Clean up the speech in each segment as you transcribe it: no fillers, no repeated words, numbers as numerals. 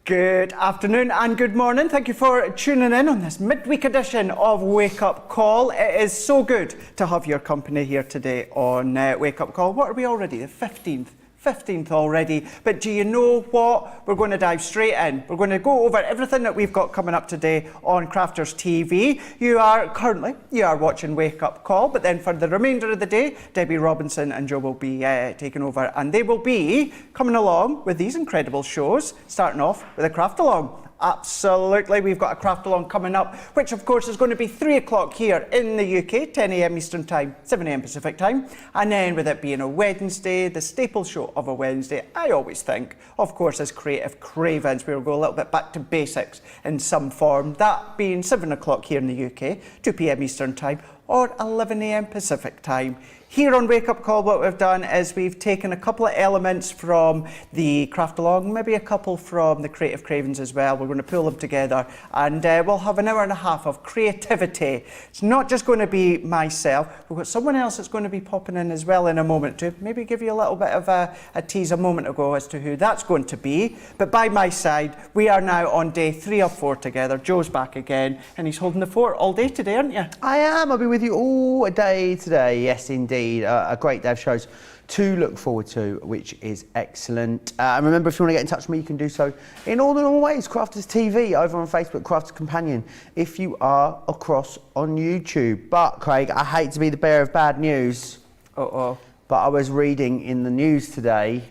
Good afternoon and good morning. Thank you for tuning in on this midweek edition of Wake Up Call. It is so good to have your company here today on Wake Up Call. What are we already? The 15th. 15th already, but do you know what? We're going to dive straight in. We're going to go over everything that we've got coming up today on Crafters TV. You are watching Wake Up Call, but then for the remainder of the day, Debbie Robinson and Joe will be taking over, and they will be coming along with these incredible shows, starting off with a craft along. Absolutely, we've got a craft along coming up, which of course is going to be 3 o'clock here in the UK, 10 a.m. Eastern Time, 7 a.m. Pacific Time. And then with it being a Wednesday, the staple show of a Wednesday, I always think, of course, is Creative Cravings. We'll go a little bit back to basics in some form, that being 7 o'clock here in the UK, 2 p.m. Eastern Time, or 11 a.m. Pacific Time. Here on Wake Up Call, what we've done is we've taken a couple of elements from the Craft Along, maybe a couple from the Creative Cravings as well. We're going to pull them together and we'll have an hour and a half of creativity. It's not just going to be myself. We've got someone else that's going to be popping in as well in a moment to maybe give you a little bit of a tease a moment ago as to who that's going to be. But by my side, we are now on day 3 of 4 together. Joe's back again and he's holding the fort all day today, aren't you? I am. I'll be with you all day today. Yes, indeed. A great day of shows to look forward to, which is excellent. And remember, if you want to get in touch with me, you can do so in all the normal ways. Crafters TV over on Facebook, Crafters Companion, if you are across on YouTube. But, Craig, I hate to be the bearer of bad news. Uh-oh. But I was reading in the news today,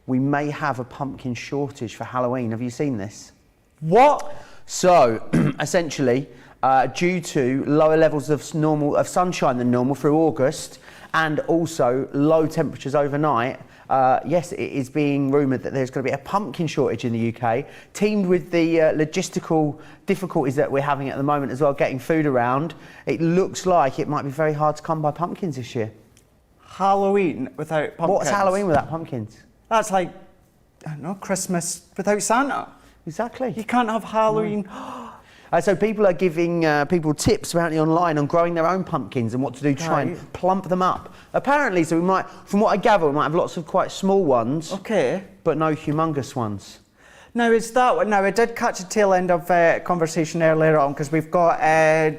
we may have a pumpkin shortage for Halloween. Have you seen this? What? So, essentially, due to lower levels of sunshine than normal through August, and also low temperatures overnight, yes, it is being rumoured that there's going to be a pumpkin shortage in the UK, teamed with the logistical difficulties that we're having at the moment as well, getting food around. It looks like it might be very hard to come by pumpkins this year. Halloween without pumpkins? What's Halloween without pumpkins? That's like, I don't know, Christmas without Santa. Exactly. You can't have Halloween. No. So people are giving people tips apparently online on growing their own pumpkins and what to do to try and plump them up. Apparently, so we might, from what I gather, we might have lots of quite small ones. Okay. But no humongous ones. Now, is that one? Now, I did catch a tail end of conversation earlier on because we've got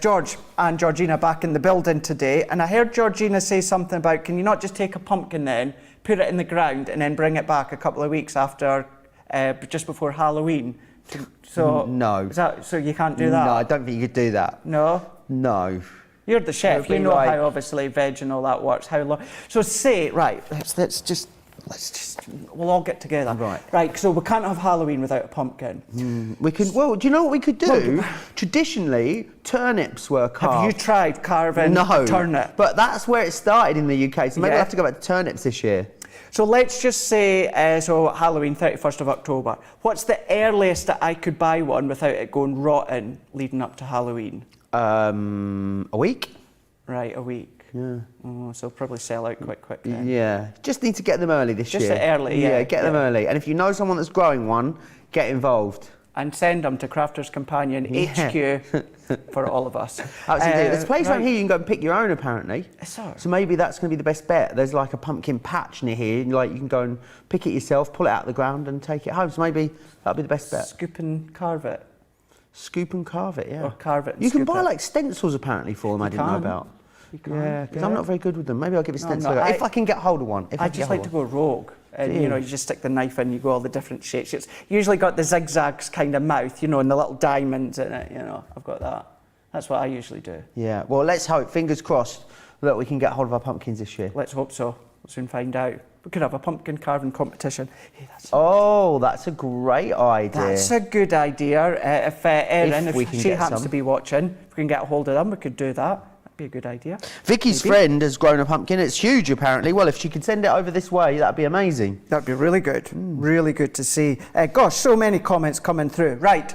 George and Georgina back in the building today, and I heard Georgina say something about, can you not just take a pumpkin then, put it in the ground, and then bring it back a couple of weeks after, just before Halloween? So no. Is that, so you can't do that? No, I don't think you could do that. No? No. You're the chef. You know how obviously veg and all that works. How long? So say, right, let's just we'll all get together. Right, so we can't have Halloween without a pumpkin. We could, well, do you know what we could do? Well, traditionally, turnips were carved. Have you tried carving turnip? But that's where it started in the UK, so maybe we'll have to go back to turnips this year. So let's just say, so Halloween, 31st of October. What's the earliest that I could buy one without it going rotten leading up to Halloween? A week. Right, a week. Yeah. Oh, so probably sell out quite quick then. Yeah, just need to get them early this year. Just early, yeah. Yeah, get them early. And if you know someone that's growing one, get involved. And send them to Crafters Companion HQ for all of us. Absolutely. There's a place around here you can go and pick your own, apparently. So maybe that's going to be the best bet. There's like a pumpkin patch near here, and like you can go and pick it yourself, pull it out of the ground, and take it home. So maybe that'll be the best bet. Scoop and carve it. Scoop and carve it, yeah. Or carve it and you can buy it. like stencils apparently for them. I didn't know about. Yeah, because I'm not very good with them. Maybe I'll give a stencil if I can get hold of one. I just like to go rogue. And, you know, you just stick the knife in, you go all the different shapes. It's usually got the zigzags kind of mouth, you know, and the little diamonds in it, you know. I've got that. That's what I usually do. Yeah, well, let's hope, fingers crossed, that we can get hold of our pumpkins this year. Let's hope so. We'll soon find out. We could have a pumpkin carving competition. Hey, that's a great idea. That's a good idea. If Erin, if she happens to be watching, if we can get a hold of them, we could do that. Be a good idea. Vicky's friend has grown a pumpkin. It's huge, apparently. Well, if she could send it over this way, that'd be amazing. That'd be really good. Really good to see. Gosh, so many comments coming through. Right,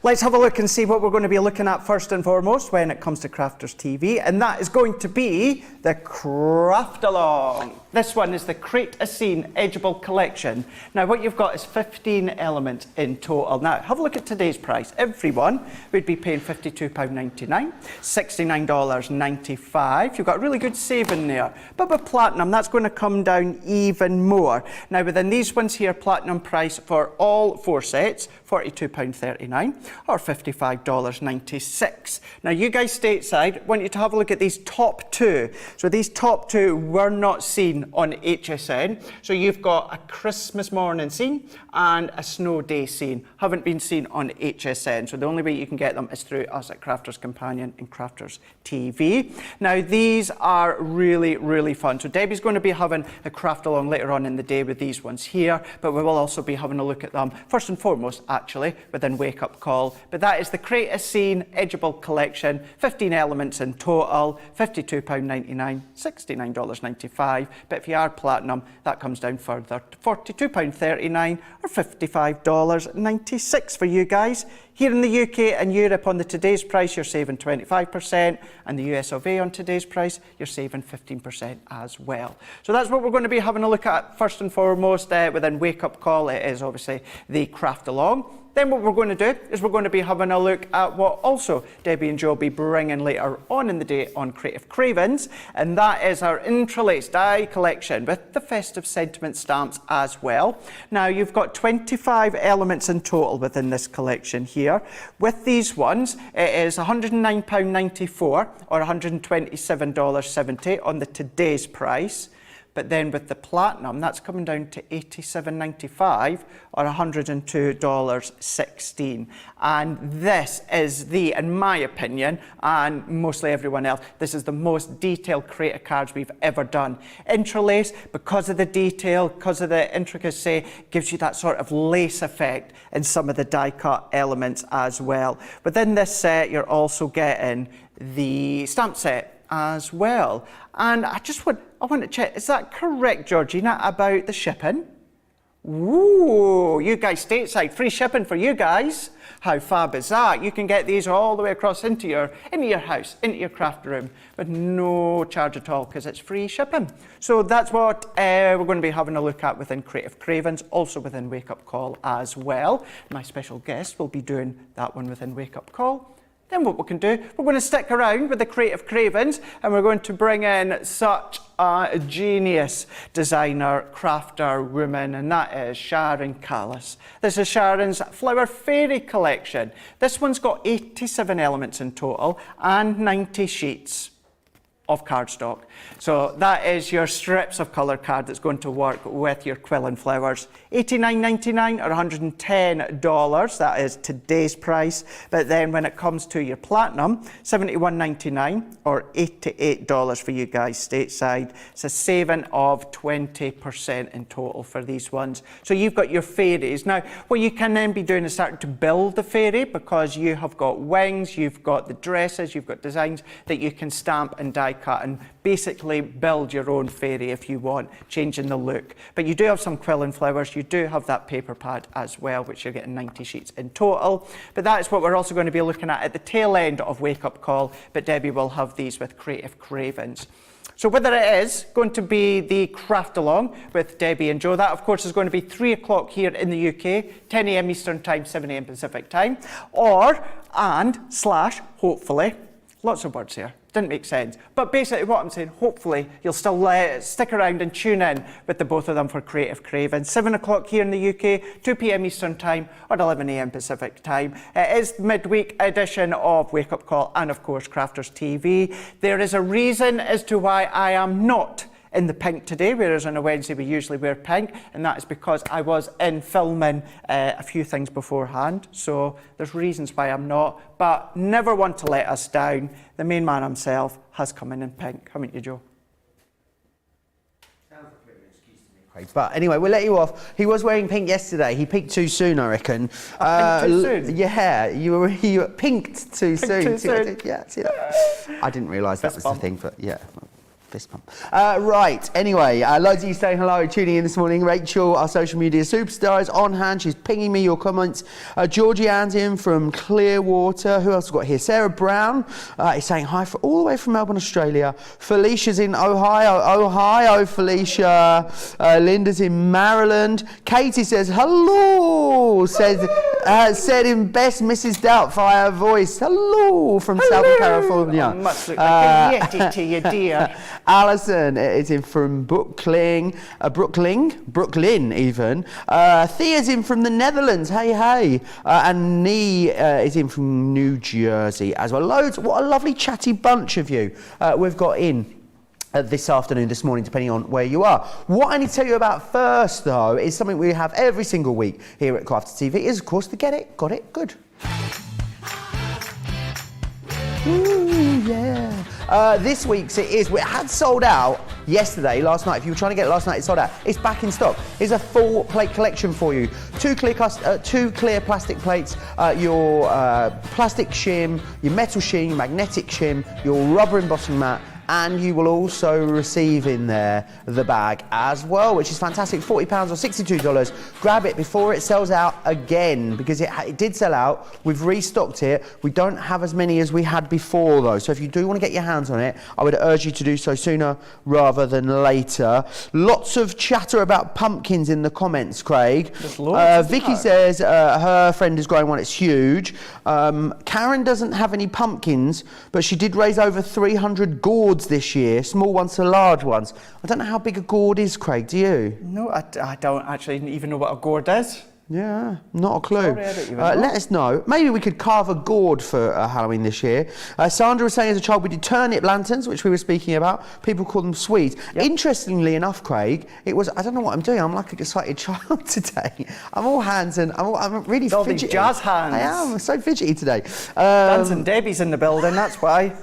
let's have a look and see what we're going to be looking at first and foremost when it comes to Crafters TV, and that is going to be the Craft Along. This one is the Crate a Scene Edgeable Collection. Now what you've got is 15 elements in total. Now have a look at today's price. Everyone would be paying £52.99, $69.95. You've got a really good saving there. But with Platinum, that's going to come down even more. Now within these ones here, Platinum price for all 4 sets, £42.39 or $55.96. Now you guys stateside, want you to have a look at these top 2. So these top 2 were not seen on HSN. So you've got a Christmas morning scene and a snow day scene. Haven't been seen on HSN. So the only way you can get them is through us at Crafters Companion and Crafters TV. Now these are really, really fun. So Debbie's going to be having a craft along later on in the day with these ones here, but we will also be having a look at them first and foremost actually within Wake Up Call. But that is the Crate a Scene Edgeable Collection, 15 elements in total, £52.99, $69.95. But if you are Platinum, that comes down further to £42.39 or $55.96 for you guys. Here in the UK and Europe on the today's price, you're saving 25%, and the US of A on today's price, you're saving 15% as well. So that's what we're going to be having a look at first and foremost within Wake Up Call. It is obviously the craft along. Then what we're going to do is we're going to be having a look at what also Debbie and Joe will be bringing later on in the day on Creative Cravens, and that is our interlaced die collection with the festive sentiment stamps as well. Now you've got 25 elements in total within this collection here. With these ones, it is £109.94 or $127.70 on the today's price. But then with the Platinum, that's coming down to $87.95 or $102.16. And this is in my opinion, and mostly everyone else, this is the most detailed crate of cards we've ever done. Interlace, because of the detail, because of the intricacy, gives you that sort of lace effect in some of the die cut elements as well. Within this set, you're also getting the stamp set as well. And I want to check, is that correct, Georgina, about the shipping? Ooh, you guys stateside, free shipping for you guys. How fab is that? You can get these all the way across into your house, into your craft room, with no charge at all, because it's free shipping. So that's what we're going to be having a look at within Creative Cravens, also within Wake Up Call as well. My special guest will be doing that one within Wake Up Call. Then what we can do, we're going to stick around with the Creative Cravens, and we're going to bring in such a genius designer, crafter, woman, and that is Sharon Callis. This is Sharon's Flower Fairy collection. This one's got 87 elements in total and 90 sheets of cardstock. So that is your strips of colour card that's going to work with your quill and flowers. $89.99 or $110, that is today's price. But then when it comes to your Platinum, $71.99 or $88 for you guys stateside. It's a saving of 20% in total for these ones. So you've got your fairies. Now, what you can then be doing is starting to build the fairy, because you have got wings, you've got the dresses, you've got designs that you can stamp and die cut and basically build your own fairy if you want, changing the look. But you do have some quill and flowers, you do have that paper pad as well, which you're getting 90 sheets in total. But that is what we're also going to be looking at the tail end of Wake Up Call, but Debbie will have these with Creative Cravens. So whether it is going to be the craft along with Debbie and Joe, that of course is going to be 3 o'clock here in the UK, 10 AM Eastern Time, 7 AM Pacific Time, hopefully, lots of words here, didn't make sense. But basically what I'm saying, hopefully you'll still stick around and tune in with the both of them for Creative Cravens. 7 o'clock here in the UK, 2 PM Eastern Time or 11 AM Pacific Time. It is the midweek edition of Wake Up Call and of course Crafters TV. There is a reason as to why I am not in the pink today, whereas on a Wednesday we usually wear pink, and that is because I was in filming a few things beforehand, so there's reasons why I'm not, but never want to let us down. The main man himself has come in pink, haven't you, Joe? Sounds like a bit of an excuse to me, Craig. But anyway, we'll let you off. He was wearing pink yesterday. He peaked too soon, I reckon. Pinked too soon? Yeah, you were pinked too soon. Too soon. Yeah, see that? I didn't realise that was the thing, but yeah. Fist pump. Right, anyway, loads of you saying hello, tuning in this morning. Rachel, our social media superstar, is on hand. She's pinging me your comments. Georgie Ann's in from Clearwater. Who else have we got here? Sarah Brown is saying hi all the way from Melbourne, Australia. Felicia's in Ohio, Felicia. Linda's in Maryland. Katie says hello, said in best Mrs. Doubtfire voice. Hello from Southern California. Must look like a yeti to you, dear. Alison is in from Brooklyn even. Thea's in from the Netherlands, hey. And Nee is in from New Jersey as well. Loads, what a lovely chatty bunch of you we've got in this afternoon, this morning, depending on where you are. What I need to tell you about first, though, is something we have every single week here at Crafted TV, is, of course, the Get It, Got It, Good. Ooh, yeah. This week's it had sold out yesterday, last night. If you were trying to get it last night, it sold out. It's back in stock. It's a full plate collection for you. Two clear plastic plates, your plastic shim, your metal shim, your magnetic shim, your rubber embossing mat, and you will also receive in there the bag as well, which is fantastic. £40 or $62. Grab it before it sells out again, because it did sell out. We've restocked it. We don't have as many as we had before, though. So if you do want to get your hands on it, I would urge you to do so sooner rather than later. Lots of chatter about pumpkins in the comments, Craig. Vicky says her friend is growing one. It's huge. Karen doesn't have any pumpkins, but she did raise over 300 gourds this year, small ones to large ones. I don't know how big a gourd is, Craig, do you? No, I don't actually even know what a gourd is. Yeah, not a clue. Sorry, I don't even know. Let us know. Maybe we could carve a gourd for Halloween this year. Sandra was saying as a child we did turnip lanterns, which we were speaking about. People call them Swedes. Yep. Interestingly enough, Craig, it was, I don't know what I'm doing. I'm like an excited child today. I'm all hands and I'm really fidgety. All these jazz hands. I am. I'm so fidgety today. Dancing Debbie's in the building, that's why.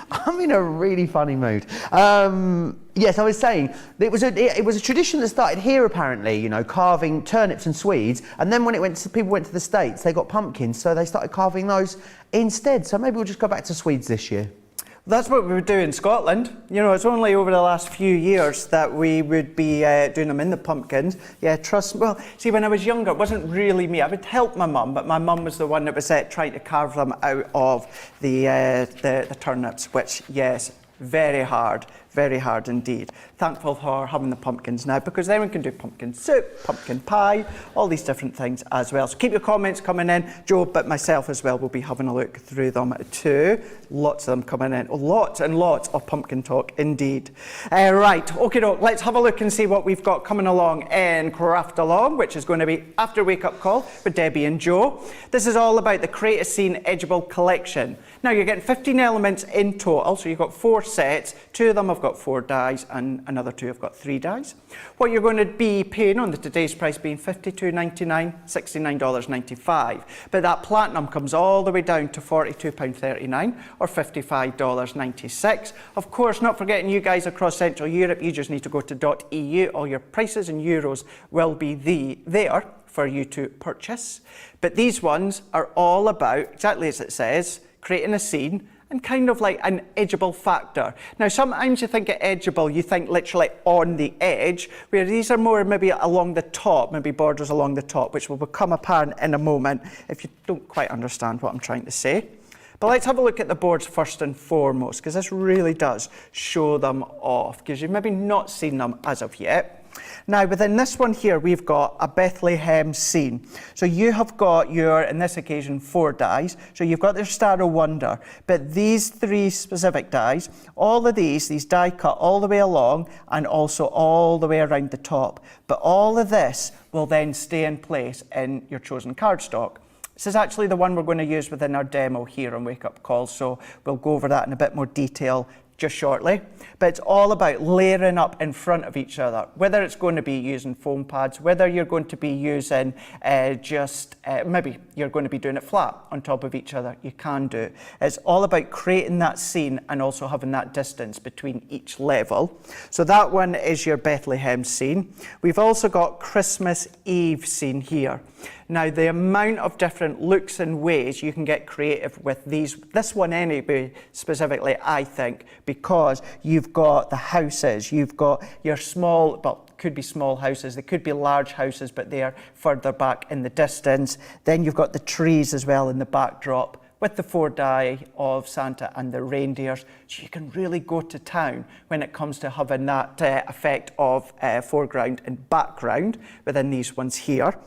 I'm in a really funny mood. Yes, I was saying it was a tradition that started here apparently. You know, carving turnips and Swedes, and then when people went to the States, they got pumpkins, so they started carving those instead. So maybe we'll just go back to Swedes this year. That's what we would do in Scotland. You know, it's only over the last few years that we would be doing them in the pumpkins. Yeah, well, see, when I was younger, it wasn't really me. I would help my mum, but my mum was the one that was trying to carve them out of the turnips, which, yes, very hard indeed. Thankful for having the pumpkins now, because then we can do pumpkin soup, pumpkin pie, all these different things as well. So keep your comments coming in. Joe, but myself as well, will be having a look through them too. Lots of them coming in. Lots and lots of pumpkin talk indeed. Right, okay, let's have a look and see what we've got coming along in Craft Along, which is going to be after Wake Up Call with Debbie and Joe. This is all about the Create a Scene Edgeable collection. Now you're getting 15 elements in total, so you've got 4 sets. 2 of them have got 4 dies and another 2 have got 3 dies. What you're going to be paying on today's price being $52.99, $69.95. But that platinum comes all the way down to £42.39 or $55.96. Of course, not forgetting you guys across Central Europe, you just need to go to .eu. All your prices in euros will be there for you to purchase. But these ones are all about, exactly as it says, creating a scene and kind of like an edgeable factor. Now, sometimes you think of edgeable, you think literally on the edge, where these are more maybe along the top, maybe borders along the top, which will become apparent in a moment if you don't quite understand what I'm trying to say. But let's have a look at the boards first and foremost, because this really does show them off, because you've maybe not seen them as of yet. Now, within this one here, we've got a Bethlehem scene. So you have got your, in this occasion, 4 dies. So you've got your Star of Wonder. But these 3 specific dies, all of these die cut all the way along and also all the way around the top. But all of this will then stay in place in your chosen cardstock. This is actually the one we're going to use within our demo here on Wake Up Call, so we'll go over that in a bit more detail just shortly. But it's all about layering up in front of each other, whether it's going to be using foam pads, whether you're going to be using maybe you're going to be doing it flat on top of each other, you can do it. It's all about creating that scene and also having that distance between each level. So that one is your Bethlehem scene. We've also got Christmas Eve scene here. Now, the amount of different looks and ways you can get creative with this one anyway, specifically, I think, because you've got the houses, you've got your small, well, could be small houses, they could be large houses, but they are further back in the distance. Then you've got the trees as well in the backdrop, with the 4 die of Santa and the reindeers. So you can really go to town when it comes to having that effect of foreground and background within these ones here.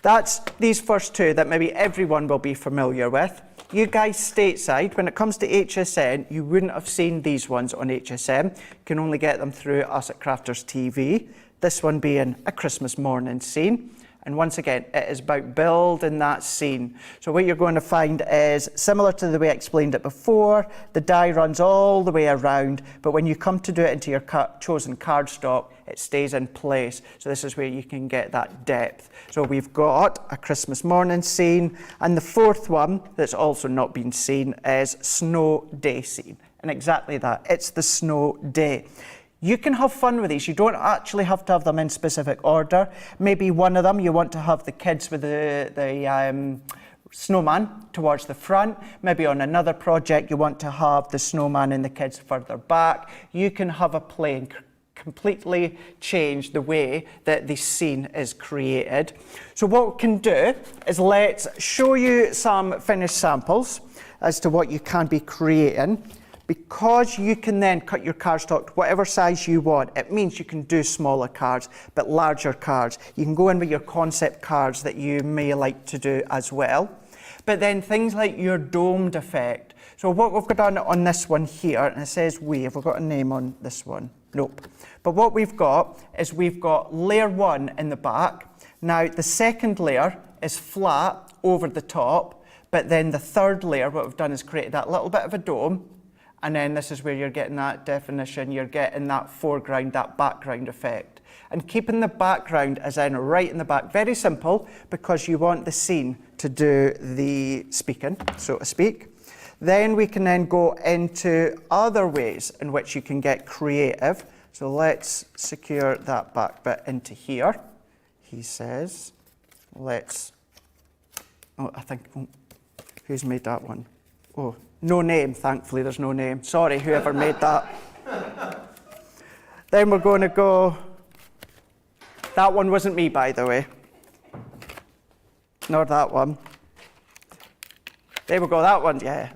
That's these first two that maybe everyone will be familiar with. You guys stateside, when it comes to HSN, you wouldn't have seen these ones on HSN. You can only get them through us at Crafters TV. This one being a Christmas morning scene. And once again, it is about building that scene. So what you're going to find is, similar to the way I explained it before, the die runs all the way around, but when you come to do it into your chosen cardstock, it stays in place. So this is where you can get that depth. So we've got a Christmas morning scene, and the fourth one that's also not been seen is snow day scene. And exactly that, it's the snow day. You can have fun with these. You don't actually have to have them in specific order. Maybe one of them you want to have the kids with the snowman towards the front. Maybe on another project you want to have the snowman and the kids further back. You can have a play and completely change the way that the scene is created. So what we can do is let's show you some finished samples as to what you can be creating. Because you can then cut your cardstock to whatever size you want, it means you can do smaller cards, but larger cards. You can go in with your concept cards that you may like to do as well. But then things like your domed effect. So what we've got done on this one here, and it says we, have we got a name on this one? Nope. But what we've got is we've got layer 1 in the back. Now the second layer is flat over the top, but then the third layer, what we've done is created that little bit of a dome. And then this is where you're getting that definition, you're getting that foreground, that background effect. And keeping the background as in right in the back, very simple, because you want the scene to do the speaking, so to speak. Then we can then go into other ways in which you can get creative. So let's secure that back bit into here. He says, let's, oh, I think, oh, who's made that one? Oh. No name, thankfully there's no name. Sorry, whoever made that. Then we're going to go, that one wasn't me, by the way. Nor that one. There we go, that one, yeah.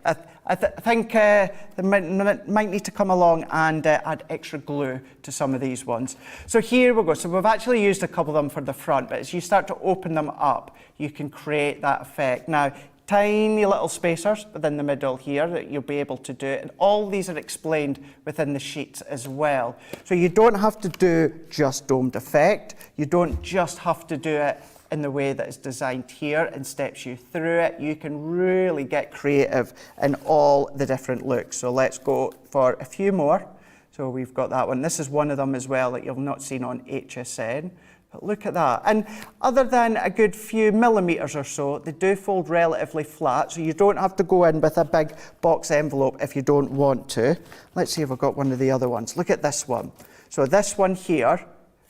I think they might need to come along and add extra glue to some of these ones. So here we go. So we've actually used a couple of them for the front, but as you start to open them up, you can create that effect. Now, tiny little spacers within the middle here that you'll be able to do it. And all these are explained within the sheets as well. So you don't have to do just domed effect. You don't just have to do it in the way that is designed here and steps you through it. You can really get creative in all the different looks. So let's go for a few more. So we've got that one. This is one of them as well that you've not seen on HSN. But look at that. And other than a good few millimetres or so, they do fold relatively flat, so you don't have to go in with a big box envelope if you don't want to. Let's see if I've got one of the other ones. Look at this one. So this one here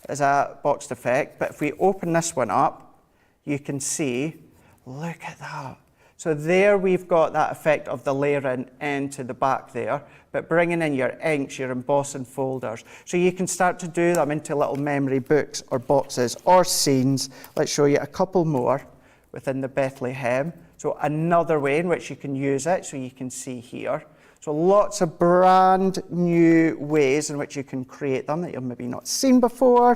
is a boxed effect, but if we open this one up, you can see, look at that. So there we've got that effect of the layering into the back there, but bringing in your inks, your embossing folders. So you can start to do them into little memory books or boxes or scenes. Let's show you a couple more within the Bethlehem. So another way in which you can use it, so you can see here. So lots of brand new ways in which you can create them that you've maybe not seen before.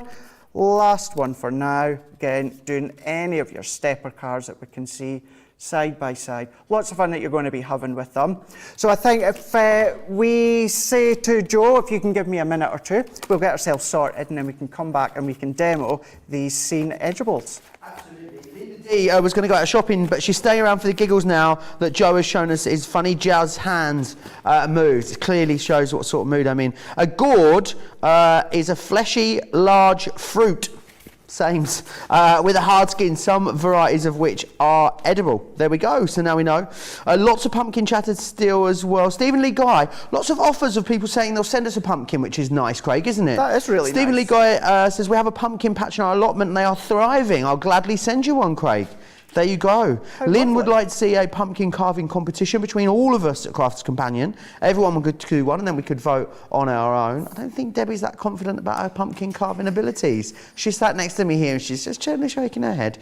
Last one for now, again, doing any of your stepper cards that we can see side by side. Lots of fun that you're going to be having with them. So I think if we say to Joe, if you can give me a minute or two, we'll get ourselves sorted and then we can come back and we can demo these scene edgeables. Absolutely. Linda D was going to go out shopping, but she's staying around for the giggles now that Joe has shown us his funny jazz hands moves. It clearly shows what sort of mood I'm in. A gourd is a fleshy, large fruit. Sames, with a hard skin, some varieties of which are edible. There we go, so now we know. Lots of pumpkin chatter still as well. Stephen Lee Guy, lots of offers of people saying they'll send us a pumpkin, which is nice, Craig, isn't it? That is really Stephen nice. Lee Guy says, we have a pumpkin patch in our allotment and they are thriving. I'll gladly send you one, Craig. There you go. How Lynn would lovely. like to see a pumpkin carving competition between all of us at Crafters Companion. Everyone would do one and then we could vote on our own. I don't think Debbie's that confident about her pumpkin carving abilities. She sat next to me here and she's just gently shaking her head.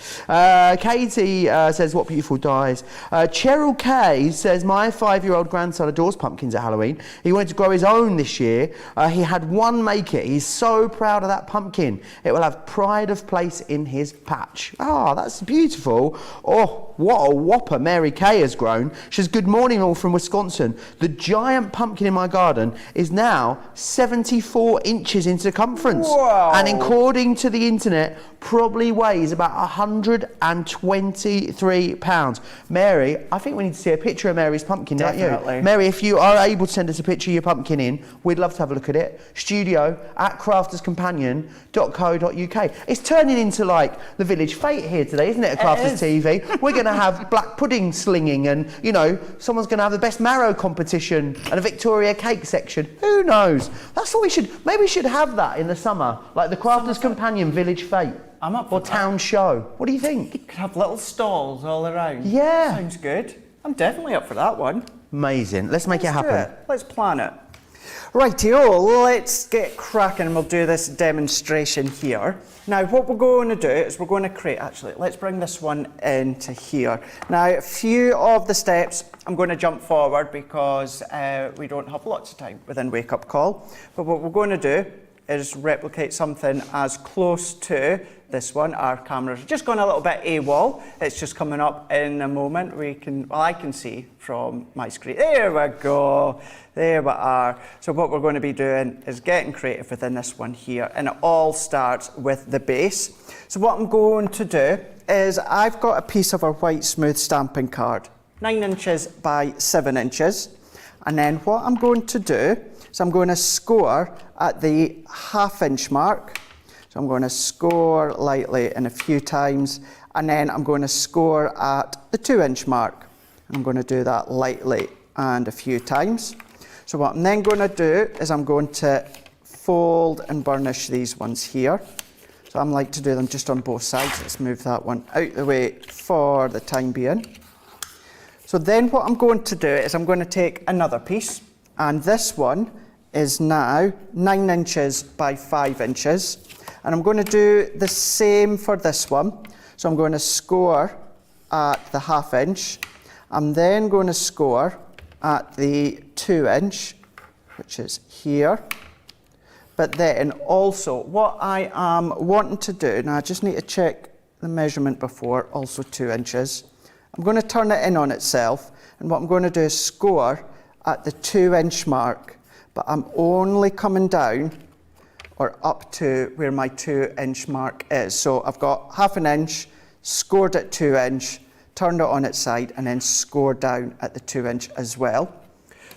Katie says, what beautiful dies. Cheryl Kay says, my 5-year-old grandson adores pumpkins at Halloween. He wanted to grow his own this year. He had one make it. He's so proud of that pumpkin. It will have pride of place in his patch. Ah, that's beautiful. Oh, what a whopper Mary Kay has grown. She says, good morning all from Wisconsin. The giant pumpkin in my garden is now 74 inches in circumference. Wow. And according to the internet, probably weighs about 123 pounds. Mary, I think we need to see a picture of Mary's pumpkin, don't Definitely. you? Mary, if you are able to send us a picture of your pumpkin in, we'd love to have a look at it. studio@crafterscompanion.co.uk. It's turning into like the village fete here today, isn't it, at Crafters is. TV? We're going to have black pudding slinging and, you know, someone's going to have the best marrow competition and a Victoria cake section. Who knows? That's what we should, maybe we should have that in the summer, like the Crafters Companion village fete. I'm up for Or town show. What do you think? Could have little stalls all around. Yeah. Sounds good. I'm definitely up for that one. Amazing. Let's make it Let's do happen. it. Let's plan it. Rightio, let's get cracking and we'll do this demonstration here. Now what we're going to do is we're going to create, actually, let's bring this one into here. Now a few of the steps I'm going to jump forward because we don't have lots of time within Wake Up Call. But what we're going to do is replicate something as close to this one. Our camera's just gone a little bit AWOL. It's just coming up in a moment. I can see from my screen. There we go. There we are. So what we're going to be doing is getting creative within this one here, and it all starts with the base. So what I'm going to do is I've got a piece of our white smooth stamping card, 9 inches by 7 inches. And then what I'm going to do is I'm going to score at the 1/2 inch mark. So I'm going to score lightly and a few times, and then I'm going to score at the 2 inch mark. I'm going to do that lightly and a few times. So what I'm then going to do is I'm going to fold and burnish these ones here. So I'm like to do them just on both sides. Let's move that one out the way for the time being. So then what I'm going to do is I'm going to take another piece, and this one is now 9 inches by 5 inches. And I'm going to do the same for this one. So I'm going to score at the 1/2 inch. I'm then going to score at the 2 inch, which is here. But then also what I am wanting to do, now I just need to check the measurement before, also 2 inches. I'm going to turn it in on itself, and what I'm going to do is score at the 2 inch mark, but I'm only coming down or up to where my 2 inch mark is. So I've got 1/2 inch, scored at 2 inch, turned it on its side, and then scored down at the 2 inch as well.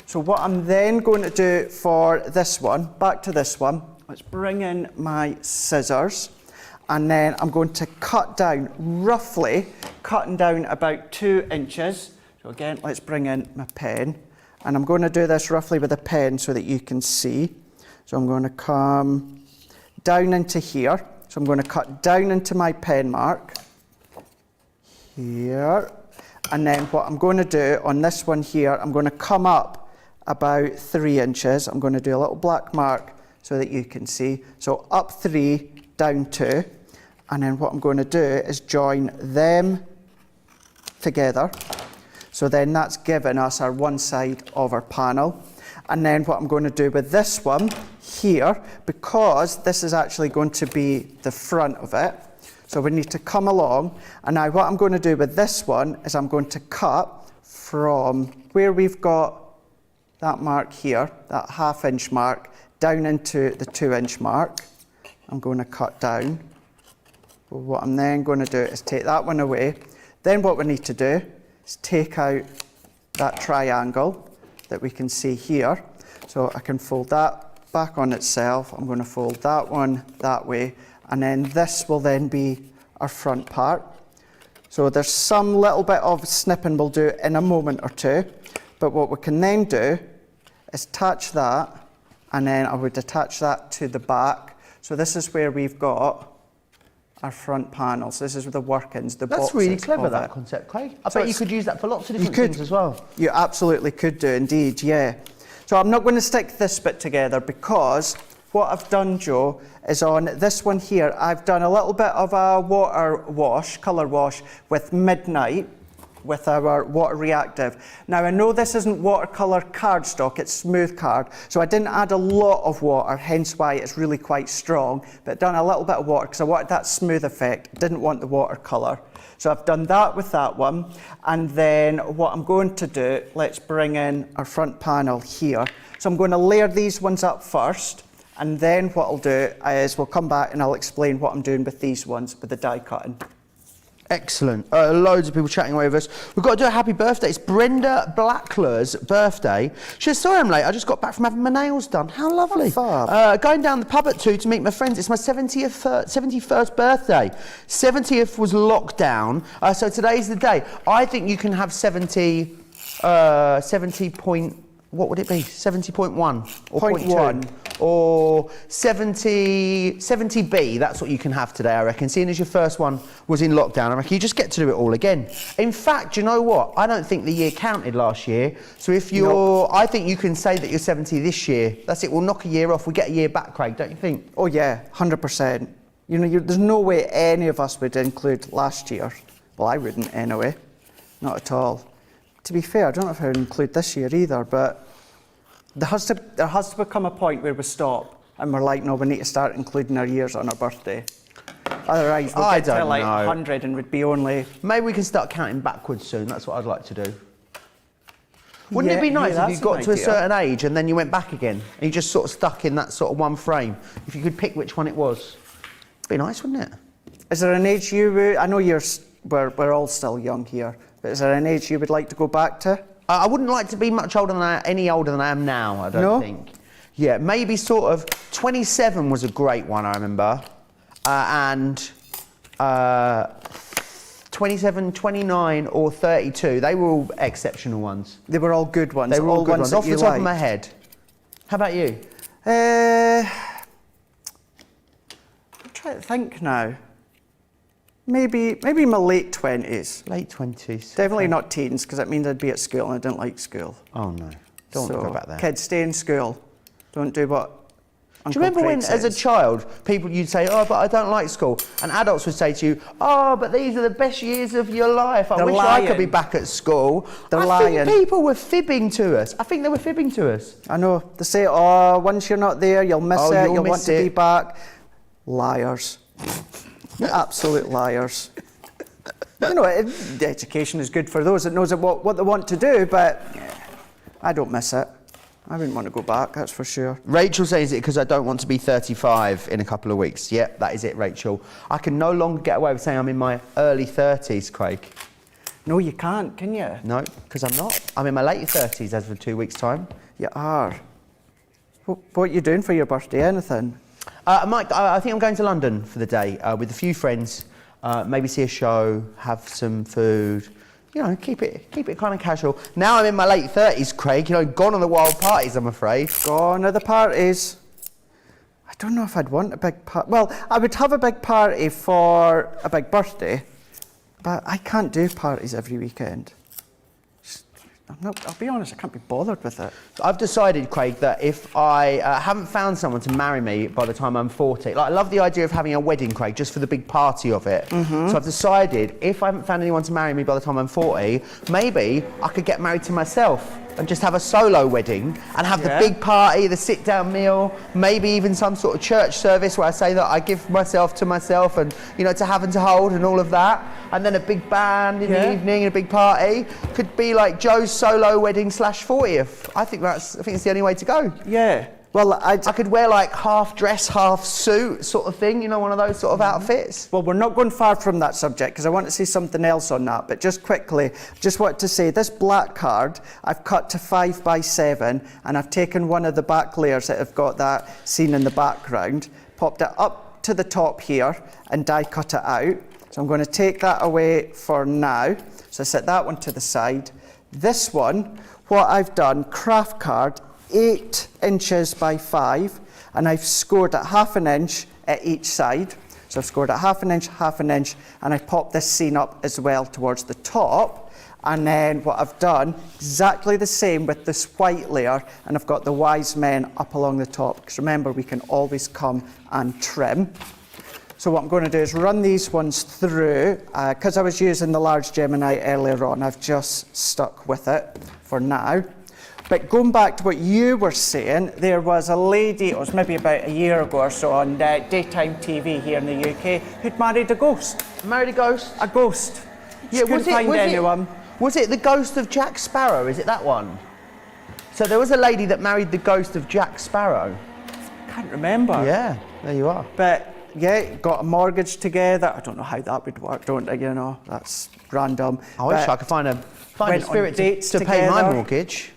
So what I'm then going to do for this one, back to this one, let's bring in my scissors, and then I'm going to cut down, roughly cutting down about 2 inches. So again, let's bring in my pen, and I'm going to do this roughly with a pen so that you can see. So I'm going to come down into here. So I'm going to cut down into my pen mark here. And then what I'm going to do on this one here, I'm going to come up about 3 inches. I'm going to do a little black mark so that you can see. So up 3, down 2. And then what I'm going to do is join them together. So then that's given us our one side of our panel. And then what I'm going to do with this one here, because this is actually going to be the front of it, so we need to come along. And now what I'm going to do with this one is I'm going to cut from where we've got that mark here, that 1/2 inch mark, down into the 2 inch mark. I'm going to cut down. Well, what I'm then going to do is take that one away. Then what we need to do is take out that triangle that we can see here. So I can fold that back on itself. I'm going to fold that one that way, and then this will then be our front part. So there's some little bit of snipping we'll do in a moment or two, but what we can then do is attach that, and then I would attach that to the back. So this is where we've got our front panels. This is with the workings, the That's really boxes clever, of that it. concept, Craig. I So bet you could use that for lots of different could. things as well. You absolutely could do indeed, yeah. So I'm not going to stick this bit together because what I've done, Joe, is on this one here, I've done a little bit of a water wash, colour wash with Midnight, with our water reactive. Now I know this isn't watercolour cardstock, it's smooth card, so I didn't add a lot of water, hence why it's really quite strong, but done a little bit of water because I wanted that smooth effect, didn't want the watercolour. So I've done that with that one, and then what I'm going to do, let's bring in our front panel here. So I'm going to layer these ones up first, and then what I'll do is we'll come back and I'll explain what I'm doing with these ones with the die cutting. Excellent. Loads of people chatting away with us. We've got to do a happy birthday. It's Brenda Blackler's birthday. She says, sorry I'm late. I just got back from having my nails done. How lovely. Going down the pub at 2 to meet my friends. It's my 71st birthday. 70th was lockdown. So today's the day. I think you can have 70 point... What would it be? 70.1 or 0.1 or 70B. That's what you can have today, I reckon. Seeing as your first one was in lockdown, I reckon you just get to do it all again. In fact, you know what? I don't think the year counted last year. So if you're, I think you can say that you're 70 this year. That's it. We'll knock a year off. We get a year back, Craig, don't you think? Oh yeah, 100%. You know, there's no way any of us would include last year. Well, I wouldn't anyway. Not at all. To be fair, I don't know if I would include this year either, but there has to become a point where we stop and we're like, no, we need to start including our years on our birthday. Otherwise, we'll get to like 100 and would be only... Maybe we can start counting backwards soon. That's what I'd like to do. Wouldn't it be nice if you got to a certain age and then you went back again and you just sort of stuck in that sort of one frame? If you could pick which one it was. It'd be nice, wouldn't it? Is there an age you would... I know we're all still young here, but is there an age you would like to go back to? I wouldn't like to be much older than any older than I am now, I don't think. Yeah, maybe sort of 27 was a great one, I remember. And 27, 29 or 32, they were all exceptional ones. They were all good ones. They were all good ones, off the top of my head. How about you? I'm trying to think now. Maybe my late 20s. Late 20s. Definitely not teens, because it means I'd be at school and I didn't like school. Oh no, don't want to go back there. Kids, stay in school. Don't do what Uncle Do you remember Craig when, says. as a child, you'd say, oh, but I don't like school, and adults would say to you, oh, but these are the best years of your life. I wish I could be back at school. I think people were fibbing to us. I think they were fibbing to us. I know. They say, oh, once you're not there, you'll miss it. You'll want to be back. Liars. Absolute liars. You know, the education is good for those that knows what they want to do, but I don't miss it. I wouldn't want to go back, that's for sure. Rachel says it because I don't want to be 35 in a couple of weeks. Yep, that is it, Rachel. I can no longer get away with saying I'm in my early 30s, Craig. No, you can't, can you? No, because I'm not. I'm in my late 30s as of 2 weeks' time. You are. What are you doing for your birthday? Anything? Mike, I think I'm going to London for the day with a few friends. Maybe see a show, have some food. You know, keep it kind of casual. Now I'm in my late 30s, Craig. You know, gone on the wild parties, I'm afraid. Gone are the parties. I don't know if I'd want a big party. Well, I would have a big party for a big birthday, but I can't do parties every weekend. I'll be honest, I can't be bothered with it. I've decided, Craig, that if I haven't found someone to marry me by the time I'm 40, like I love the idea of having a wedding, Craig, just for the big party of it. Mm-hmm. So I've decided, if I haven't found anyone to marry me by the time I'm 40, maybe I could get married to myself and just have a solo wedding and have the big party, the sit-down meal, maybe even some sort of church service where I say that I give myself to myself and, you know, to have and to hold and all of that. And then a big band in the evening and a big party. Could be like Joe's solo wedding / 40th. I think it's the only way to go. Yeah. Well, I could wear like half dress, half suit sort of thing, you know, one of those sort of outfits. Well, we're not going far from that subject because I want to say something else on that. But just quickly, just want to say this black card I've cut to 5 by 7 and I've taken one of the back layers that have got that scene in the background, popped it up to the top here and die cut it out. So I'm going to take that away for now. So I set that one to the side. This one, what I've done, craft card, 8 inches by 5, and I've scored at 1/2 inch at each side. So I've scored at half an inch, and I popped this scene up as well towards the top. And then what I've done, exactly the same with this white layer, and I've got the wise men up along the top. Because remember, we can always come and trim. So what I'm going to do is run these ones through. Because I was using the large Gemini earlier on, I've just stuck with it for now. But going back to what you were saying, there was a lady, it was maybe about a year ago or so, on daytime TV here in the UK, who'd married a ghost. Married a ghost? A ghost. Yeah, couldn't find anyone. Was it the ghost of Jack Sparrow? Is it that one? So there was a lady that married the ghost of Jack Sparrow. Can't remember. Yeah, there you are. But yeah, got a mortgage together. I don't know how that would work, don't I? You know, that's random. I wish I could find a spirit to pay my mortgage.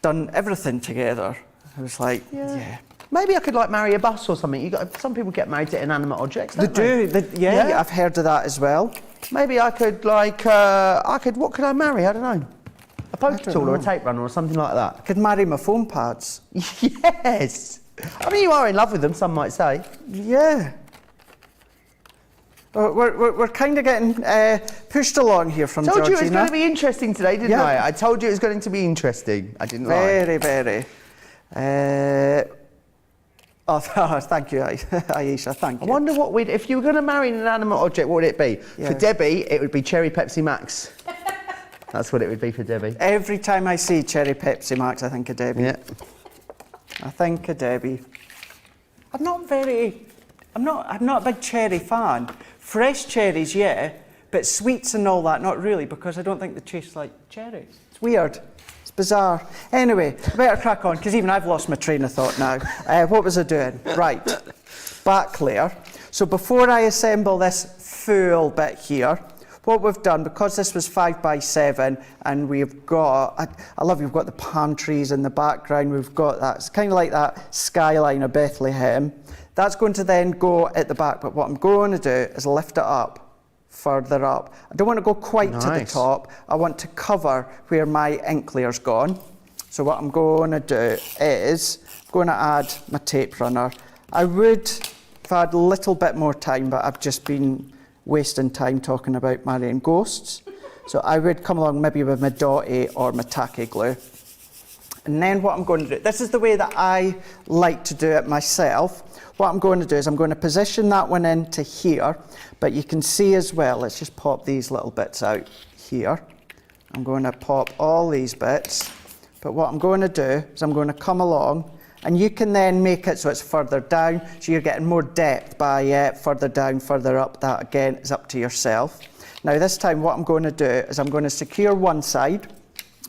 Done everything together. I was like, yeah. Maybe I could like marry a bus or something. Some people get married to inanimate objects. They don't do. Yeah, I've heard of that as well. Maybe I could like, what could I marry? I don't know. A poker tool or a tape runner or something like that. I could marry my foam pads. Yes. I mean, you are in love with them, some might say. Yeah. We're kind of getting pushed along here from Georgina. I told you it was going to be interesting today, didn't I? I told you it was going to be interesting. I didn't lie. Very. Thank you, Aisha, thank you. I wonder what if you were going to marry an inanimate object, what would it be? Yeah. For Debbie, it would be Cherry Pepsi Max. That's what it would be for Debbie. Every time I see Cherry Pepsi Max, I think of Debbie. Yeah. I think of Debbie. I'm not a big cherry fan. Fresh cherries, yeah, but sweets and all that, not really, because I don't think they taste like cherries. It's weird. It's bizarre. Anyway, I better crack on, because even I've lost my train of thought now. What was I doing? Right, back layer. So before I assemble this full bit here, what we've done, because this was 5x7, and we've got, I love you've got the palm trees in the background, we've got that, it's kind of like that skyline of Bethlehem. That's going to then go at the back, but what I'm going to do is lift it up, further up. I don't want to go quite to the top, I want to cover where my ink layer's gone. So what I'm going to do is, I'm going to add my tape runner. I would have had a little bit more time, but I've just been wasting time talking about marrying ghosts. So I would come along maybe with my dotty or my tacky glue. And then what I'm going to do, this is the way that I like to do it myself. What I'm going to do is I'm going to position that one into here, but you can see as well, let's just pop these little bits out here. I'm going to pop all these bits, but what I'm going to do is I'm going to come along, and you can then make it so it's further down, so you're getting more depth by further down, further up. That again is up to yourself. Now this time what I'm going to do is I'm going to secure one side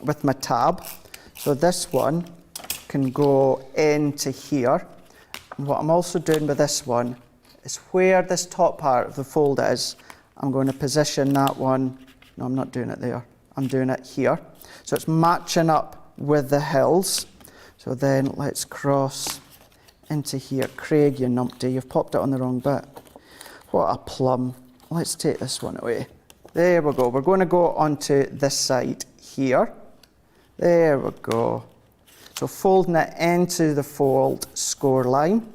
with my tab. So this one can go into here. And what I'm also doing with this one is where this top part of the fold is, I'm going to position that one. No, I'm not doing it there. I'm doing it here. So it's matching up with the hills. So then let's cross into here. Craig, you numpty, you've popped it on the wrong bit. What a plum. Let's take this one away. There we go. We're going to go onto this side here. There we go. So folding it into the fold score line.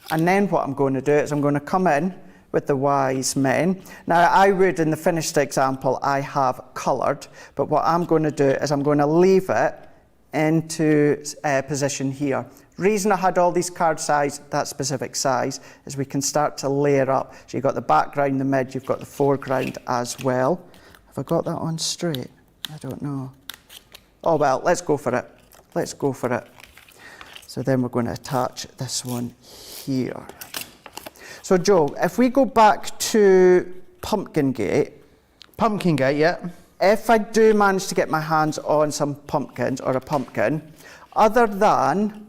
And then what I'm going to do is I'm going to come in with the wise men. Now I would, in the finished example, I have coloured, but what I'm going to do is I'm going to leave it into position here. Reason I had all these cards size, that specific size, is we can start to layer up. So you've got the background, the mid, you've got the foreground as well. Have I got that on straight? I don't know. Oh well, let's go for it. Let's go for it. So then we're going to attach this one here. So Joe, if we go back to Pumpkin Gate. Pumpkin Gate, yeah. If I do manage to get my hands on some pumpkins or a pumpkin, other than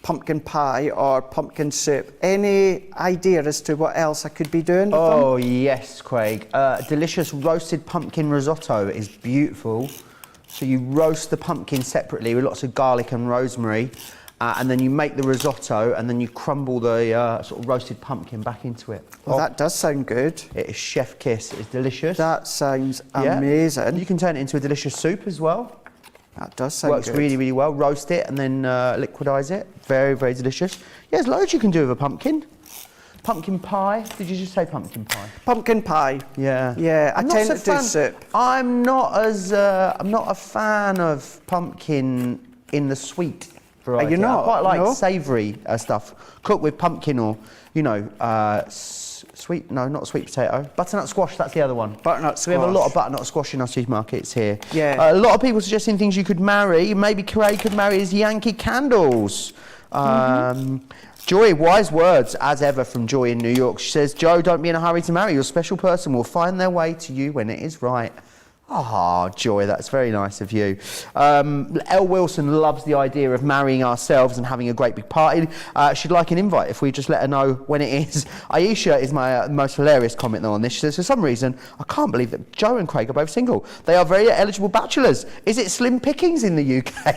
pumpkin pie or pumpkin soup, any idea as to what else I could be doing with them? Oh yes, Craig. Delicious roasted pumpkin risotto is beautiful. So you roast the pumpkin separately with lots of garlic and rosemary, and then you make the risotto, and then you crumble the sort of roasted pumpkin back into it. Well, that does sound good. It is chef kiss. It's delicious. That sounds amazing. You can turn it into a delicious soup as well. That does sound Works good. really, really well. Roast it and then liquidize it. Very, very delicious. Yeah, there's loads you can do with a pumpkin. Pumpkin pie. Did you just say pumpkin pie? Pumpkin pie. Yeah. Yeah, I I'm not tend so to do fan- soup. I'm not a fan of pumpkin in the sweet variety. you not? I quite like No? savoury stuff. Cooked with pumpkin or, sweet, no, not sweet potato. Butternut squash, that's the other one. Butternut So we have a lot squash. of butternut squash in our supermarkets here. Yeah. A lot of people suggesting things you could marry. Maybe Craig could marry his Yankee Candles. Joy, wise words as ever from Joy in New York. She says, Joe, don't be in a hurry to marry. Your special person will find their way to you when it is right. Ah, Joy, that's very nice of you. Elle Wilson loves the idea of marrying ourselves and having a great big party. She'd like an invite if we just let her know when it is. Aisha is my most hilarious comment though on this. She says, for some reason, I can't believe that Joe and Craig are both single. They are very eligible bachelors. Is it slim pickings in the UK?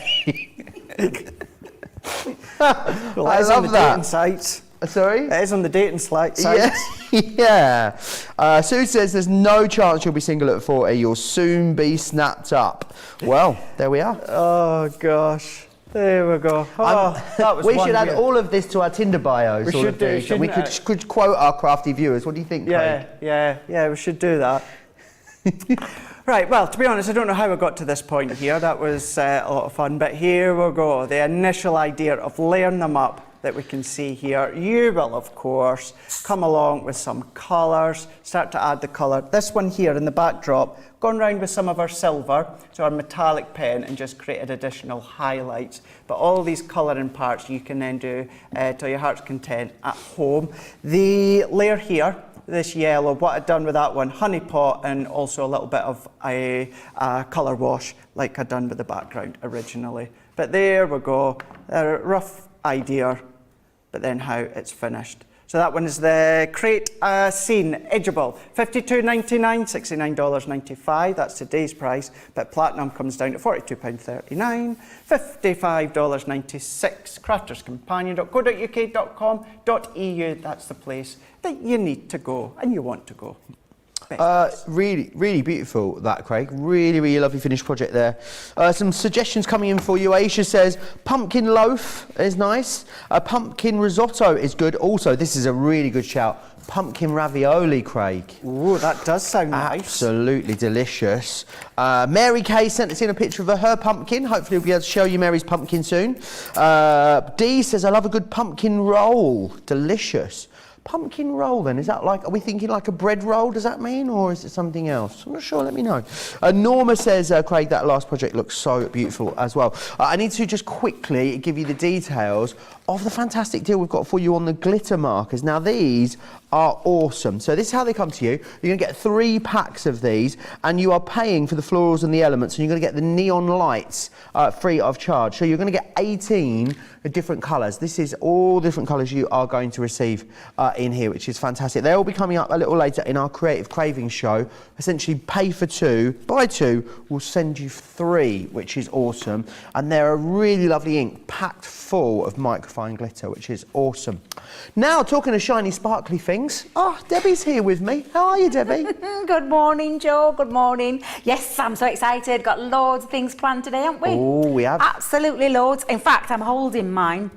Well, I it is on love the that. dating sites. Sorry? It is on the dating sites. Yeah. Sue says there's no chance you'll be single at 40. You'll soon be snapped up. Well, there we are. Oh, gosh. There we go. Oh, that was we one should add year. all of this to our Tinder bios. We all should of do, these. We shouldn't could quote our crafty viewers. What do you think, Craig? Yeah, we should do that. Right, well, to be honest, I don't know how we got to this point here. That was a lot of fun, but here we go. The initial idea of layering them up that we can see here. You will, of course, come along with some colours, start to add the colour. This one here in the backdrop, gone round with some of our silver, so our metallic pen, and just created additional highlights. But all these colouring parts you can then do to your heart's content at home. The layer here, this yellow, what I'd done with that one, honey pot, and also a little bit of a colour wash like I'd done with the background originally. But there we go, a rough idea, but then how it's finished. So that one is the Crate Scene Edgeable, $52.99, $69.95, that's today's price, but Platinum comes down to £42.39, $55.96, crafterscompanion.co.uk.com.eu, that's the place that you need to go and you want to go. Really, really beautiful, that, Craig. Really, really lovely finished project there. Some suggestions coming in for you. Aisha says pumpkin loaf is nice. Pumpkin risotto is good. Also, this is a really good shout. Pumpkin ravioli, Craig. Ooh, that does sound nice. Absolutely delicious. Mary Kay sent us in a picture of her pumpkin. Hopefully we'll be able to show you Mary's pumpkin soon. Dee says, I love a good pumpkin roll. Delicious. Pumpkin roll then, is that like, are we thinking like a bread roll, does that mean, or is it something else? I'm not sure, let me know. Norma says, Craig, that last project looks so beautiful as well. I need to just quickly give you the details of the fantastic deal we've got for you on the glitter markers. Now these are awesome. So this is how they come to you. You're going to get 3 packs of these, and you are paying for the florals and the elements, and you're going to get the neon lights free of charge. So you're going to get 18 different colours. This is all different colours you are going to receive in here, which is fantastic. They'll be coming up a little later in our Creative Cravings show. Essentially, pay for 2, buy 2, we'll send you 3, which is awesome. And they're a really lovely ink, packed full of microfine glitter, which is awesome. Now, talking of shiny, sparkly things. Oh, Debbie's here with me. How are you, Debbie? Good morning, Joe. Good morning. Yes, I'm so excited. Got loads of things planned today, haven't we? Oh, we have. Absolutely loads. In fact, I'm holding mine.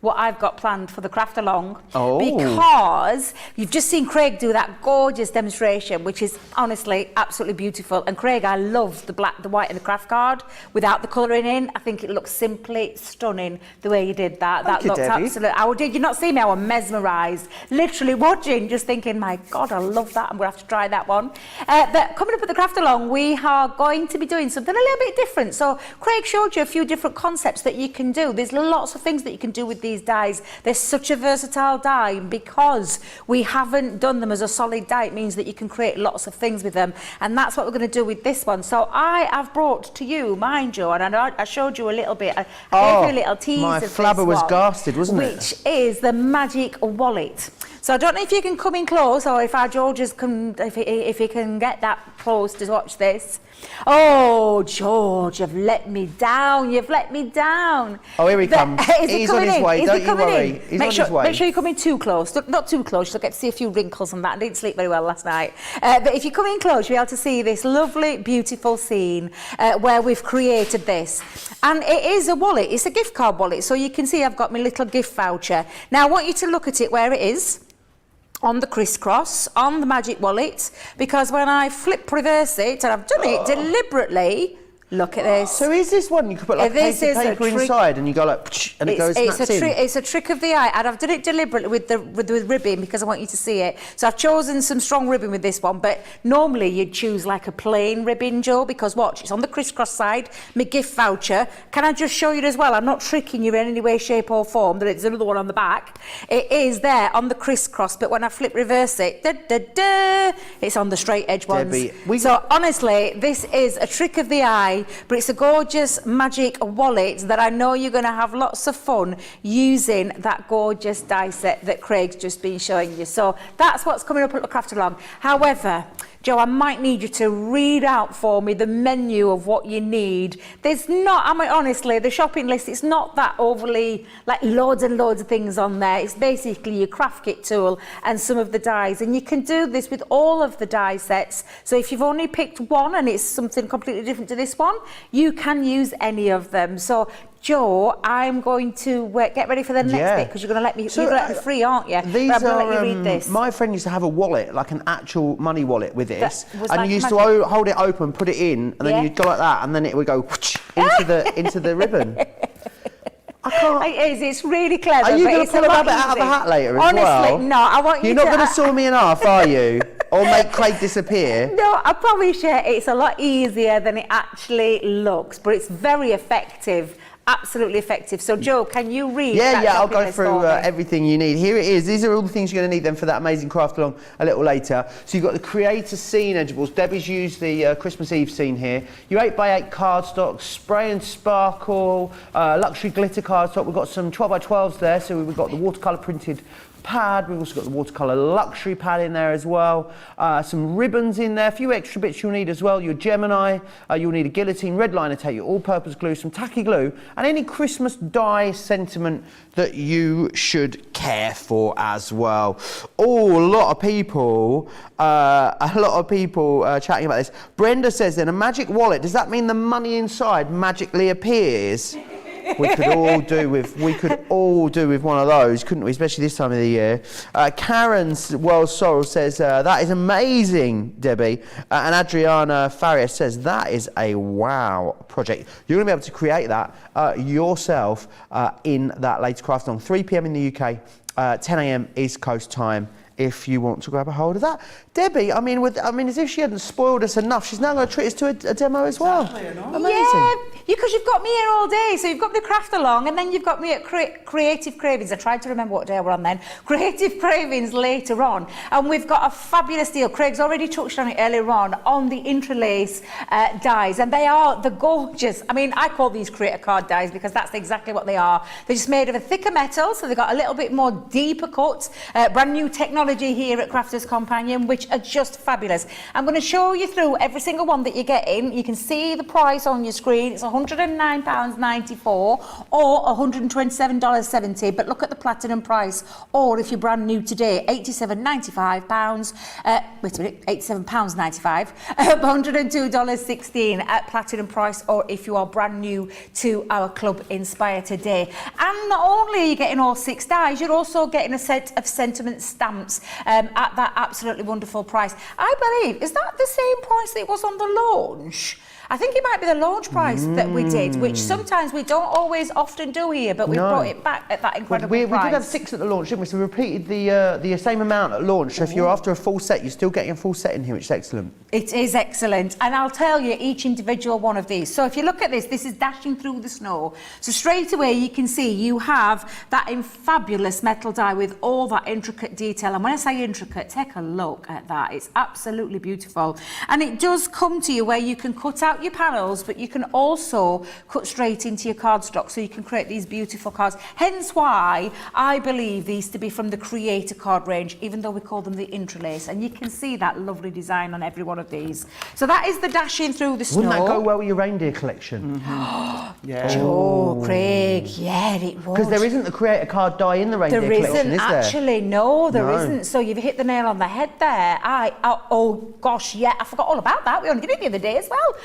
What I've got planned for the craft along, because you've just seen Craig do that gorgeous demonstration, which is honestly absolutely beautiful. And Craig, I love the black, the white, and the craft card without the colouring in. I think it looks simply stunning the way you did that. Thank you, looked Debbie. absolutely. Did you not see me? I was mesmerised, literally watching, just thinking, my God, I love that. I'm going to have to try that one. But coming up at the craft along, we are going to be doing something a little bit different. So Craig showed you a few different concepts that you can do. There's lots of things that you can do with these dies. They're such a versatile die, and because we haven't done them as a solid die, it means that you can create lots of things with them, and that's what we're going to do with this one. So I have brought to you mine, Joe, and I showed you a little bit. I gave you a little tease my of this flabber was one, gasted, wasn't it? Which is the magic wallet. So I don't know if you can come in close, or if our Georges can, if he can get that close to watch this. Oh, George, you've let me down. You've let me down. Oh, here he comes. He's on his way. Don't you worry. He's on his way. Make sure you come in too close. Not too close. You'll get to see a few wrinkles and that. I didn't sleep very well last night. But if you come in close, you'll be able to see this lovely, beautiful scene where we've created this. And it is a wallet. It's a gift card wallet. So you can see I've got my little gift voucher. Now, I want you to look at it where it is. on the crisscross, on the magic wallet, because when I flip reverse it, and I've done it deliberately, look at this. So is this one you could put like a piece of paper inside and you go like, and it goes snaps in? It's a trick of the eye, and I've done it deliberately with the ribbon because I want you to see it. So I've chosen some strong ribbon with this one, but normally you'd choose like a plain ribbon, Joe, because watch, it's on the crisscross side, my gift voucher. Can I just show you as well? I'm not tricking you in any way, shape or form, that it's another one on the back. It is there on the crisscross, but when I flip reverse it, it's on the straight edge ones. Debbie, so honestly, this is a trick of the eye. But it's a gorgeous magic wallet that I know you're going to have lots of fun using that gorgeous die set that Craig's just been showing you. So that's what's coming up at the Craft Along. However, Joe, I might need you to read out for me the menu of what you need. There's not, I mean, honestly, the shopping list, it's not that overly, like loads and loads of things on there. It's basically your craft kit tool and some of the dies. And you can do this with all of the die sets. So if you've only picked one and it's something completely different to this one, you can use any of them. So Joe, I'm going to get ready for the next bit because you're going to let me. So, you're going to let me free, aren't you? These I'm are. Let you read this. My friend used to have a wallet, like an actual money wallet with this, and like you used to hold it open, put it in, and then you'd go like that, and then it would go into the ribbon. I can't. It's really clever. Are you going to pull a rabbit out of a hat later as well? Honestly, no. I want you. You're not going to saw me in half, are you? Or make Craig disappear? No, I promise you, it's a lot easier than it actually looks, but it's very effective. Absolutely effective. So, Joe, can you read? Yeah, I'll go through everything you need. Here it is. These are all the things you're going to need then for that amazing craft along a little later. So you've got the creator scene edgeables. Debbie's used the Christmas Eve scene here. Your 8x8 cardstock, spray and sparkle, luxury glitter cardstock. We've got some 12x12s there. So we've got the watercolour printed pad. We've also got the watercolour luxury pad in there as well. Some ribbons in there. A few extra bits you'll need as well. Your Gemini. You'll need a guillotine, red liner tape, your all-purpose glue, some tacky glue, and any Christmas die sentiment that you should care for as well. Oh, a lot of people chatting about this. Brenda says then, a magic wallet, does that mean the money inside magically appears? We could all do with one of those, couldn't we? Especially this time of the year. Karen's World Sorrel says that is amazing, Debbie. And Adriana Farias says that is a wow project. You're going to be able to create that yourself in that latest craft along. 3 p.m. in the UK, 10 a.m. East Coast time. If you want to grab a hold of that. Debbie, I mean, as if she hadn't spoiled us enough, she's now going to treat us to a demo as well. Amazing. Yeah, because you've got me here all day. So you've got the craft along, and then you've got me at Creative Cravings. I tried to remember what day we're on then. Creative Cravings later on. And we've got a fabulous deal. Craig's already touched on it earlier on the interlace dies. And they are the gorgeous, I mean, I call these creator card dies because that's exactly what they are. They're just made of a thicker metal, so they've got a little bit more deeper cut. Brand new technology here at Crafters Companion, which are just fabulous. I'm going to show you through every single one that you're getting. You can see the price on your screen. It's £109.94 or $127.70, but look at the platinum price. Or if you're brand new today, £87.95, wait a minute, £87.95, $102.16 at platinum price, or if you are brand new to our Club Inspire today. And not only are you getting all 6 dies, you're also getting a set of sentiment stamps at that absolutely wonderful price. I believe, is that the same price that it was on the launch? I think it might be the launch price that we did, which sometimes we don't always often do here, but we brought it back at that incredible price. We did have 6 at the launch, didn't we? So we repeated the same amount at launch. So if you're after a full set, you're still getting a full set in here, which is excellent. It is excellent. And I'll tell you each individual one of these. So if you look at this is dashing through the snow. So straight away you can see you have that fabulous metal die with all that intricate detail. And when I say intricate, take a look at that. It's absolutely beautiful. And it does come to you where you can cut out your panels, but you can also cut straight into your cardstock, so you can create these beautiful cards. Hence why I believe these to be from the Creator card range, even though we call them the interlace. And you can see that lovely design on every one of these. So that is the dashing through the snow. Wouldn't that go well with your reindeer collection? Yeah. Oh, Craig, yeah, it would. Because there isn't the Creator card die in the reindeer collection, is there? Actually, no, there isn't. So you've hit the nail on the head there. Oh gosh, yeah, I forgot all about that. We only did it the other day as well.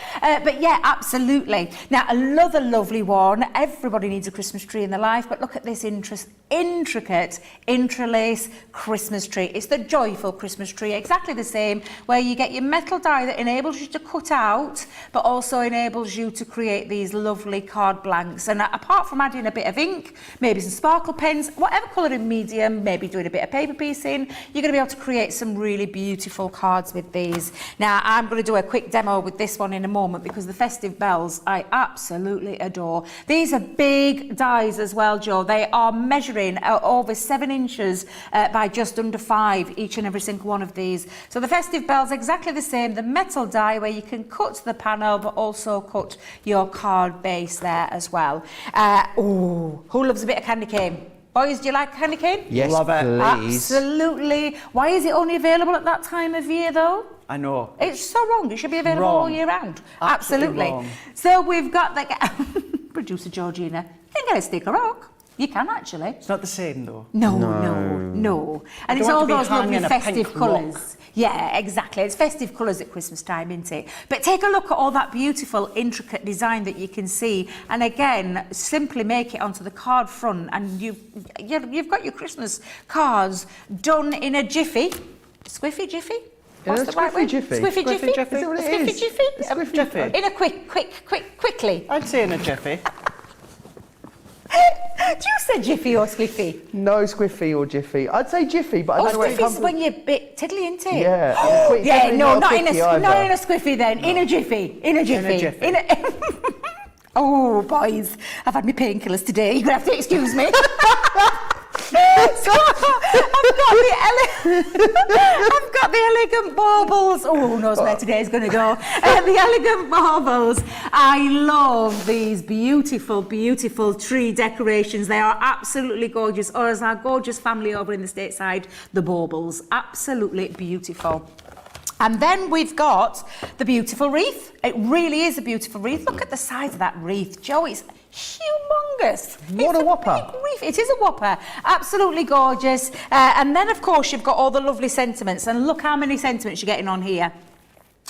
But yeah, absolutely. Now, another lovely one. Everybody needs a Christmas tree in their life, but look at this intricate interlace Christmas tree. It's the joyful Christmas tree, exactly the same, where you get your metal die that enables you to cut out, but also enables you to create these lovely card blanks. And apart from adding a bit of ink, maybe some sparkle pens, whatever colouring medium, maybe doing a bit of paper piecing, you're going to be able to create some really beautiful cards with these. Now, I'm going to do a quick demo with this one in a moment because the festive bells I absolutely adore. These are big dies as well, Joe. They are measuring over 7 inches by just under 5, each and every single one of these. So the festive bells exactly the same, the metal die where you can cut the panel but also cut your card base there as well. Who loves a bit of candy cane? Boys, do you like candy cane? Yes, love it. please. Absolutely. Why is it only available at that time of year though? I know. It's so wrong. It should be available Wrong. all year round. Absolutely wrong. So we've got the producer Georgina. You can get a stick of rock. You can actually. It's not the same though. No. And it's don't all want to be those lovely hanging a festive pink colours. rock. Yeah, exactly. It's festive colours at Christmas time, isn't it? But take a look at all that beautiful, intricate design that you can see. And again, simply make it onto the card front and you've got your Christmas cards done in a jiffy. Squiffy jiffy? What's the right Squiffy word? jiffy. Squiffy jiffy? Squiffy jiffy. Is that what it Squiffy is? jiffy? A squiffy jiffy. In a quickly. I'd say in a jiffy. Do you say jiffy or squiffy? No squiffy or jiffy. I'd say jiffy, but I Oh, don't know where it comes squiffy's from. when you're a bit tiddly, isn't it? Yeah. and quick- Yeah, definitely no, a not in quickie a either. squiffy then. In a jiffy. In a jiffy. jiffy. Oh, boys, I've had my painkillers today. You're going to have to excuse me. So, I've got the elegant baubles. Oh, who knows where today's going to go. The elegant baubles. I love these beautiful, beautiful tree decorations. They are absolutely gorgeous. Or as our gorgeous family over in the stateside, the baubles. Absolutely beautiful. And then we've got the beautiful wreath. It really is a beautiful wreath. Look at the size of that wreath, Joe. It's humongous. What a whopper. Big wreath. It is a whopper. Absolutely gorgeous. And then, of course, you've got all the lovely sentiments. And look how many sentiments you're getting on here.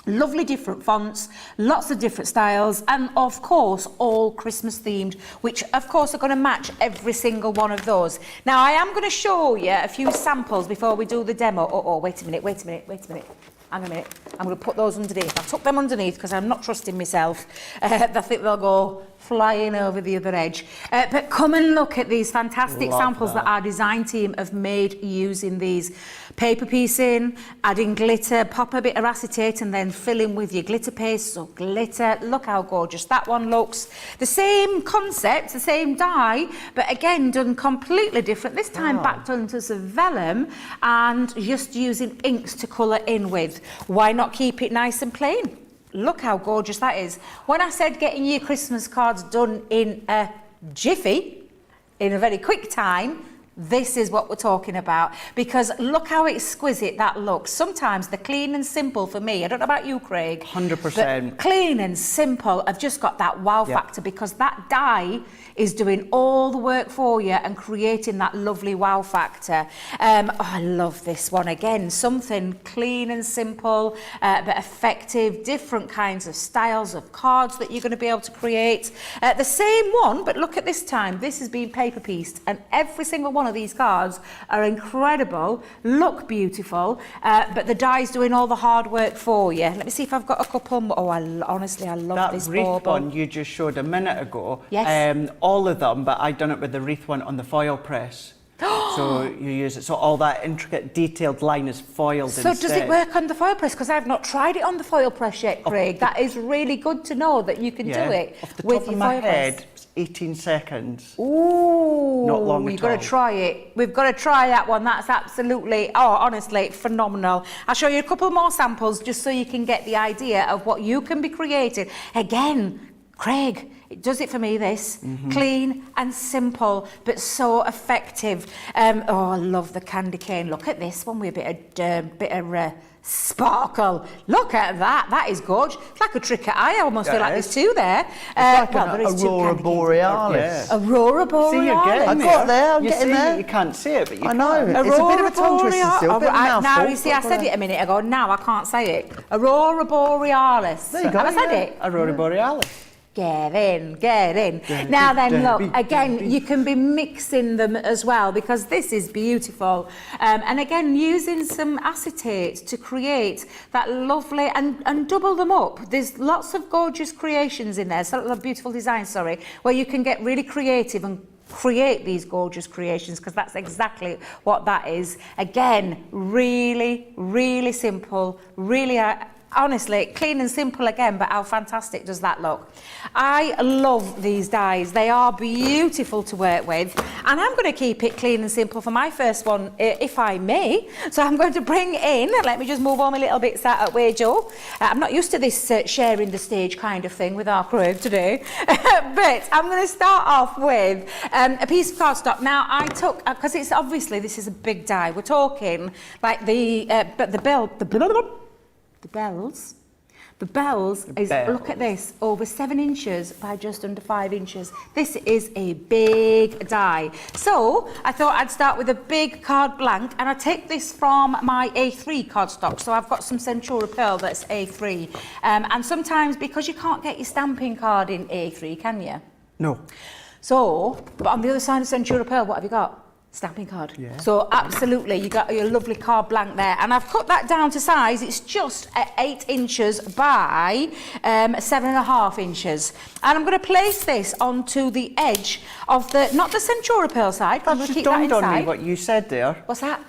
Lovely different fonts, lots of different styles, and of course all Christmas themed, which of course are going to match every single one of those. Now I am going to show you a few samples before we do the demo. Oh, wait a minute. Hang a minute. I'm going to put those underneath. I took them underneath because I'm not trusting myself. I think they'll go flying over the other edge. But come and look at these fantastic samples that our design team have made using these. Paper piecing, adding glitter, pop a bit of acetate and then fill in with your glitter paste. So glitter, look how gorgeous that one looks. The same concept, the same die, but again done completely different. This time backed onto some vellum and just using inks to colour in with. Why not keep it nice and plain? Look how gorgeous that is. When I said getting your Christmas cards done in a jiffy, in a very quick time, this is what we're talking about, because look how exquisite that looks. Sometimes the clean and simple for me, I don't know about you, Craig, 100%. but clean and simple have just got that wow factor because that die is doing all the work for you and creating that lovely wow factor. I love this one again, something clean and simple but effective, different kinds of styles of cards that you're going to be able to create. The same one, but look at this time, this has been paper pieced and every single one of these cards are incredible, look beautiful, but the die's doing all the hard work for you. Let me see if I've got a couple more. Oh, honestly, I love this That wreath bauble. one you just showed a minute ago, Yes. all of them, but I've done it with the wreath one on the foil press. So you use it, so all that intricate detailed line is foiled So instead. does it work on the foil press? Because I've not tried it on the foil press yet, Craig. That is really good to know that you can do it Off the with top your of my foil head, press. it's 18 seconds. Ooh, Not long you've at got all. to try it. We've got to try that one. That's absolutely, honestly, phenomenal. I'll show you a couple more samples just so you can get the idea of what you can be creating. Again, Craig, it does it for me, this. Clean and simple, but so effective. I love the candy cane. Look at this one with a bit of Sparkle. Look at that. That is gorgeous. It's like a trick eye. I almost feel like is. there's two there. Like there is two Aurora candy canes. Borealis. Yeah. Aurora Borealis. See, you're getting I got there, I'm you getting see, there. You can't see it, but you I know. can. It's a bit of a tongue twister still, a bit of a Now, mouthful. you see, I said it a minute ago. Now I can't say it. Aurora Borealis. There you go, Have I said yeah. it? Aurora Borealis. Get in, get in. Now then, look, again, you can be mixing them as well because this is beautiful. And again, using some acetate to create that lovely, and double them up. There's lots of gorgeous creations in there, so beautiful designs, sorry, where you can get really creative and create these gorgeous creations because that's exactly what that is. Again, really, really simple, really... honestly, clean and simple again, but how fantastic does that look? I love these dies. They are beautiful to work with. And I'm going to keep it clean and simple for my first one, if I may. So I'm going to bring in, let me just move all my little bits out of the way, Joe. I'm not used to this sharing the stage kind of thing with our Craig today. But I'm going to start off with a piece of cardstock. Now, I took, because it's obviously, this is a big die. We're talking like the bells is, look at this, over 7 inches by just under 5 inches. This is a big die. So I thought I'd start with a big card blank, and I take this from my A3 cardstock. So I've got some Centura Pearl that's A3. And sometimes, because you can't get your stamping card in A3, can you? No. So, but on the other side of Centura Pearl, what have you got? Stamping card. Yeah. So absolutely, you got your lovely card blank there, and I've cut that down to size. It's just at 8 inches by 7.5 inches, and I'm going to place this onto the edge of the, not the Centura Pearl side. That just dawned on me what you said there. What's that?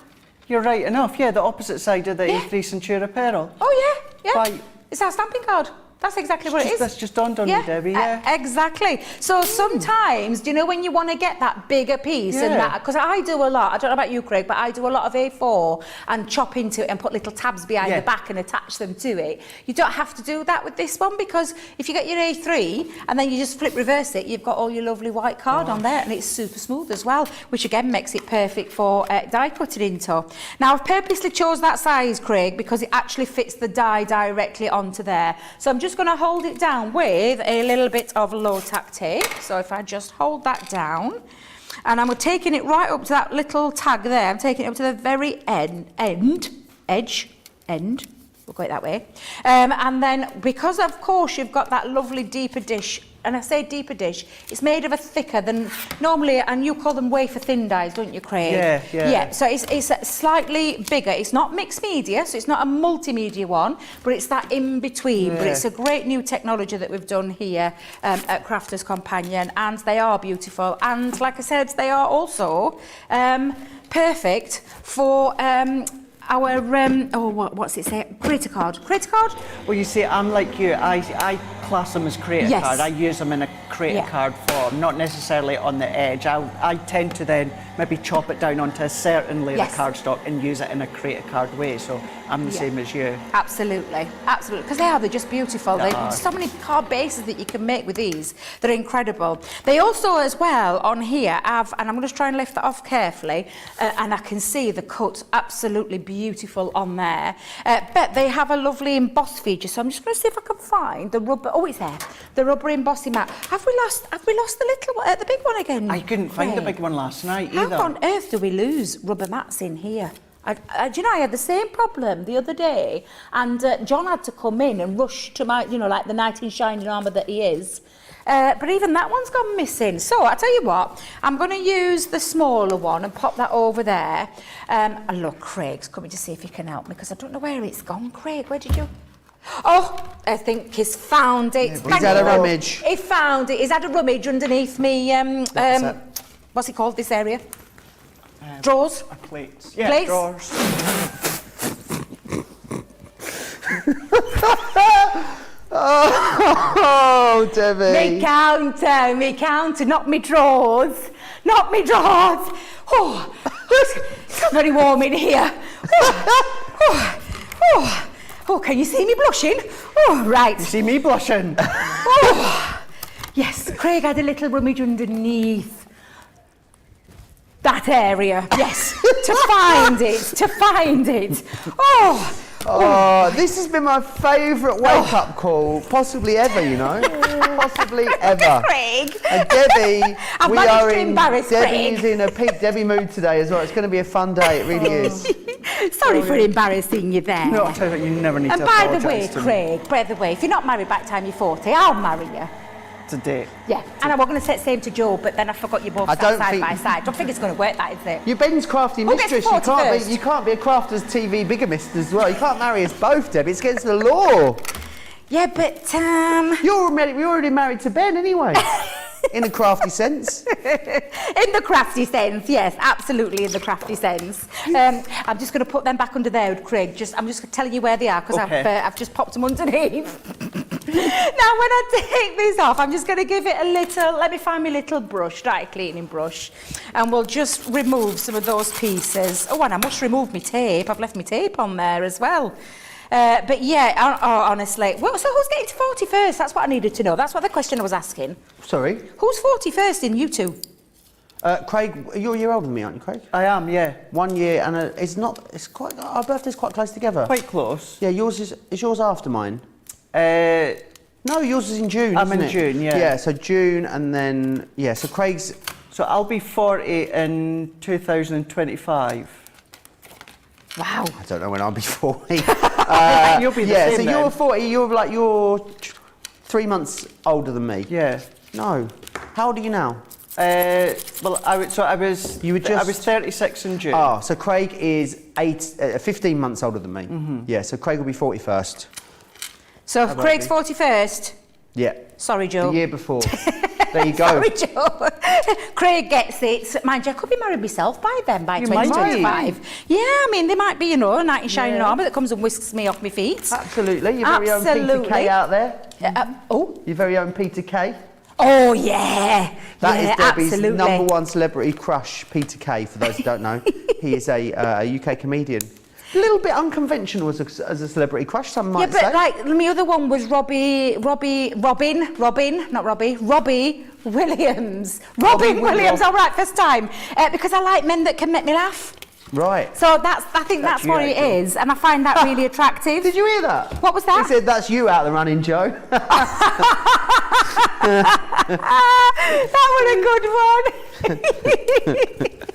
You're right enough. Yeah, the opposite side of the A3 Centura Pearl. Oh yeah, yeah. By, it's our stamping card. That's exactly what it is. That's just dawned on me, Debbie, yeah. Exactly. So sometimes, do you know when you want to get that bigger piece and that, because I do a lot, I don't know about you, Craig, but I do a lot of A4 and chop into it and put little tabs behind the back and attach them to it. You don't have to do that with this one, because if you get your A3 and then you just flip reverse it, you've got all your lovely white card on there, and it's super smooth as well, which again makes it perfect for die cutting into. Now I've purposely chose that size, Craig, because it actually fits the die directly onto there. So I'm just going to hold it down with a little bit of low tack tape. So if I just hold that down, and I'm taking it right up to that little tag there, I'm taking it up to the very edge, we'll go it that way. And then, because of course you've got that lovely deeper dish, and I say deeper dish, it's made of a thicker than normally, and you call them wafer thin dies, don't you, Craig? Yeah, so it's slightly bigger. It's not mixed media, so it's not a multimedia one, but it's that in between. But it's a great new technology that we've done here at Crafters Companion, and they are beautiful. And like I said, they are also perfect for our what's it say? Creator card. Creator card? Well, you see, I'm like you. I class them as creator card. I use them in a creator card form, not necessarily on the edge. I tend to then maybe chop it down onto a certain layer of cardstock and use it in a creator card way. So I'm the same as you. Absolutely, absolutely. Because they're just beautiful. There's so many card bases that you can make with these. They're incredible. They also, as well, on here have, and I'm going to try and lift that off carefully, and I can see the cut absolutely beautiful on there. But they have a lovely emboss feature. So I'm just going to see if I can find the rubber. Oh, it's there. The rubber embossing mat. Have we lost the little one, the big one again? I couldn't find the big one last night either. How on earth do we lose rubber mats in here? Do you know, I had the same problem the other day, and John had to come in and rush to my, you know, like the knight in shining armour that he is. But even that one's gone missing. So I tell you what, I'm going to use the smaller one and pop that over there. And look, Craig's coming to see if he can help me, because I don't know where it's gone. Craig, where did you? Oh, I think he's found it. He's had a rummage. He found it. He's had a rummage underneath me. What's it called, this area? Drawers? Plates. Yeah, plates? Drawers. Oh, Debbie. Me counter, not me drawers. Not me drawers. Oh, it's very warm in here. Oh, can you see me blushing? Oh, right. You see me blushing? Oh, yes, Craig had a little rummage underneath that area. Yes, to find it. Oh, this has been my favourite wake-up call, possibly ever, you know. Possibly ever. Craig. And Debbie, I've we managed are to in embarrass Debbie's Craig. in a peak Debbie mood today as well. It's going to be a fun day, it really is. Sorry for embarrassing you there. No, I'll tell you what, you never need And to by apologise the way, to me. Craig, by the way, if you're not married by the time you're 40, I'll marry you. Today. Yeah, and I was going to say the same to Joe, but then I forgot you both I sat don't side think- by side. Don't think it's going to work, that is it? You're Ben's crafty Who gets mistress. 40 You can't be a crafter's TV bigamist as well. You can't marry us both, Debbie. It's against the law. Yeah, but We're already married to Ben anyway. In a crafty sense. in the crafty sense, yes, absolutely in the crafty sense. I'm just going to put them back under there, Craig. I'm just telling you where they are because Okay. I've just popped them underneath. Now, when I take these off, I'm just going to give it a little. Let me find my little brush, dry cleaning brush, and we'll just remove some of those pieces. Oh, and I must remove my tape. I've left my tape on there as well. But yeah, honestly, well, so who's getting to 40 first? That's what I needed to know. That's what the question I was asking. Sorry? Who's 40 first in you two? Craig, you're a year older than me, aren't you, Craig? I am, yeah. 1 year and it's quite, our birthday's quite close together. Quite close. Yeah, is yours after mine? Uh, No, yours is in June, I'm isn't in it? June, yeah. Yeah, so June and then, yeah, so Craig's, so I'll be 40 in 2025. Wow. I don't know when I'll be 40. You'll be the yeah, same so then. you're 40, you're 3 months older than me. Yeah. No. How old are you now? Well, I was. You were I just- was 36 in June. Oh, so Craig is 15 months older than me. Yeah, so Craig will be 41st. So about Craig's me? 41st. Yeah. Sorry, Joe. The year before. There you go. Sorry, Joe. Craig gets it. Mind you, I could be married myself by then, by You might. 2025. Yeah, I mean, there might be, a knight in shining Yeah. armour that comes and whisks me off my feet. Absolutely. Your very own Peter Absolutely. Kay out there. Oh. Your very own Peter Kay. Oh, yeah. That is yeah, Debbie's absolutely. #1 celebrity crush, Peter Kay, for those who don't know. He is a UK comedian. A little bit unconventional as a celebrity crush, some might Yeah, but say. like, my other one was Robbie Williams. Robin Williams, all right, first time. Because I like men that can make me laugh. Right. So I think that's you, what it actually. is, and I find that really attractive. Did you hear that? What was that? He said, that's you out the running, Joe. That was a good one.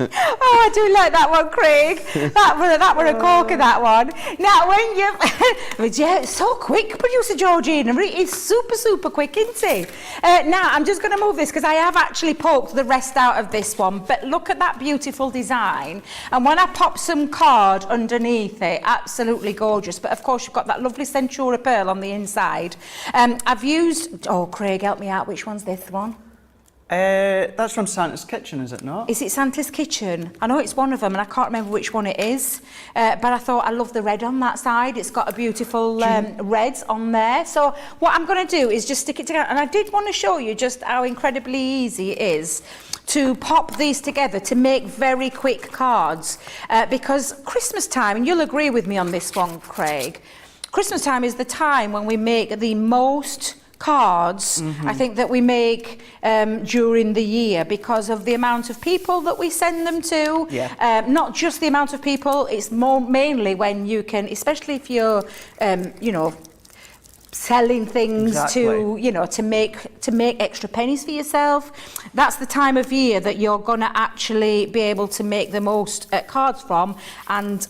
Oh, I do like that one, Craig. That were a corker, that one. Now, when you... yeah, it's so quick, producer Georgina. He's super quick, isn't he? Now, I'm just going to move this because I have actually poked the rest out of this one. But look at that beautiful design. And when I pop some card underneath it, absolutely gorgeous. But, of course, you've got that lovely Centura pearl on the inside. I've used... Oh, Craig, help me out. Which one's this one? That's from Santa's Kitchen, is it not? Is it Santa's Kitchen? I know it's one of them and I can't remember which one it is. But I thought I love the red on that side. It's got a beautiful red on there. So what I'm going to do is just stick it together. And I did want to show you just how incredibly easy it is to pop these together to make very quick cards. Because Christmas time, and you'll agree with me on this one, Craig, Christmas time is the time when we make the most cards, I think, that we make during the year because of the amount of people that we send them to. Yeah. Not just the amount of people, it's more mainly when you can, especially if you're, selling things to make extra pennies for yourself. That's the time of year that you're going to actually be able to make the most cards from and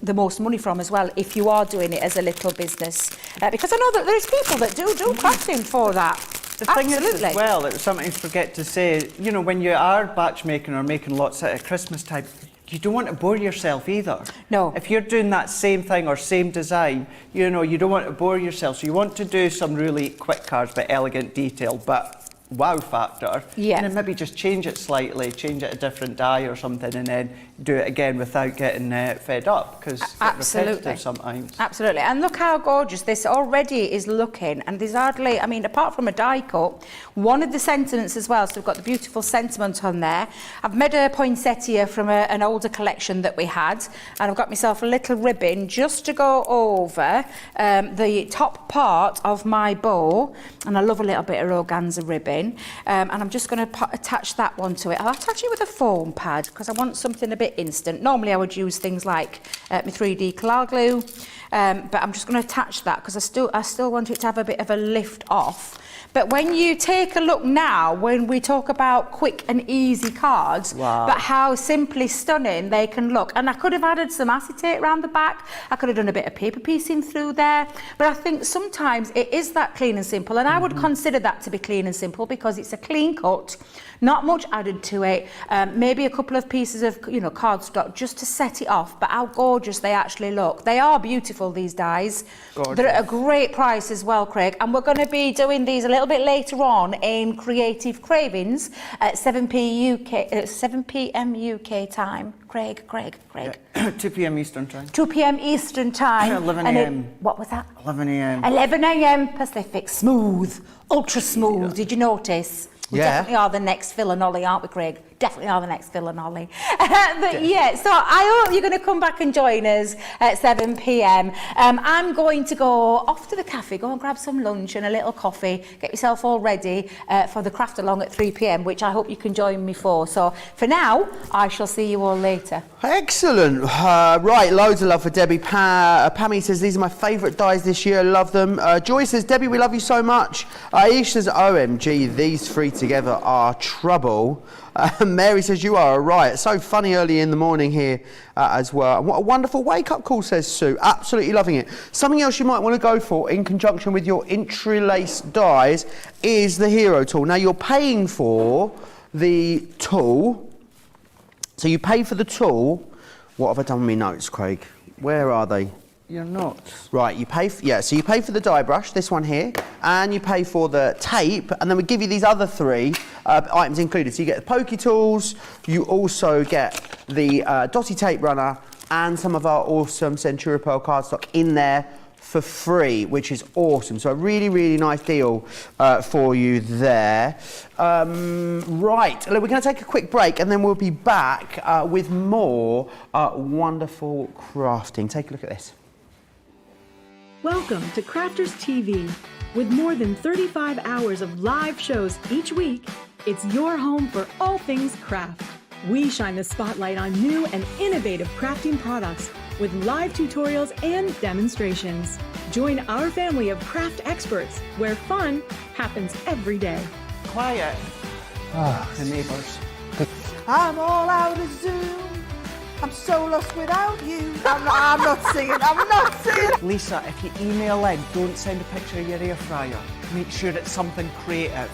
the most money from as well if you are doing it as a little business. Because I know that there's people that do crafting for that. The thing is as well, that sometimes forget to say, when you are batch making or making lots at Christmas time, you don't want to bore yourself either. No. If you're doing that same thing or same design, you don't want to bore yourself. So you want to do some really quick cards but elegant detail, but wow factor. Yeah. And then maybe just change it slightly, change it a different dye or something, and then do it again without getting fed up, because it's repetitive sometimes. Absolutely. And look how gorgeous this already is looking. And there's hardly, apart from a die cut, one of the sentiments as well, so we've got the beautiful sentiment on there. I've made a poinsettia from an older collection that we had, and I've got myself a little ribbon just to go over the top part of my bow, and I love a little bit of organza ribbon. in, and I'm just going to attach that one to it. I'll attach it with a foam pad because I want something a bit instant. Normally I would use things like my 3D Clar glue, but I'm just going to attach that because I still want it to have a bit of a lift off. But when you take a look now, when we talk about quick and easy cards, but how simply stunning they can look. And I could have added some acetate around the back. I could have done a bit of paper piecing through there. But I think sometimes it is that clean and simple. And I would consider that to be clean and simple because it's a clean cut, not much added to it, maybe a couple of pieces of cardstock just to set it off, but how gorgeous they actually look. They are beautiful, these dies. Gorgeous. They're at a great price as well, Craig, and we're going to be doing these a little bit later on in Creative Cravings at 7 p.m. UK time. Craig. Yeah. 2 p.m. Eastern time. 2 p.m. Eastern time. 11 a.m. What was that? 11 a.m. 11 a.m. Pacific. Smooth. Ultra smooth. Did you notice? We definitely are the next Phil and Ollie, aren't we, Craig? Definitely are the next Phil and Ollie. But yeah, so I hope you're going to come back and join us at 7 p.m. I'm going to go off to the cafe, go and grab some lunch and a little coffee, get yourself all ready for the craft along at 3 p.m, which I hope you can join me for. So for now, I shall see you all later. Excellent. Right, loads of love for Debbie. Pammy says, these are my favourite dies this year. Love them. Joy says, Debbie, we love you so much. Aish says, OMG, these three together are trouble. Mary says, you are a riot. So funny early in the morning here as well. And what a wonderful wake-up call, says Sue. Absolutely loving it. Something else you might want to go for in conjunction with your interlace dies is the Hero tool. Now, you're paying for the tool. So you pay for the tool. What have I done with my notes, Craig? Where are they? Your notes. Right, you pay for, so you pay for the die brush, this one here, and you pay for the tape, and then we give you these other three items included. So you get the pokey tools, you also get the dotty tape runner, and some of our awesome Centura Pearl cardstock in there for free, which is awesome. So a really, really nice deal for you there. Right, we're going to take a quick break, and then we'll be back with more wonderful crafting. Take a look at this. Welcome to Crafters TV. With more than 35 hours of live shows each week, it's your home for all things craft. We shine the spotlight on new and innovative crafting products with live tutorials and demonstrations. Join our family of craft experts where fun happens every day. Quiet. The neighbours. I'm all out of Zoom. I'm so lost without you. I'm not singing. Lisa, if you email in, don't send a picture of your air fryer. Make sure it's something creative.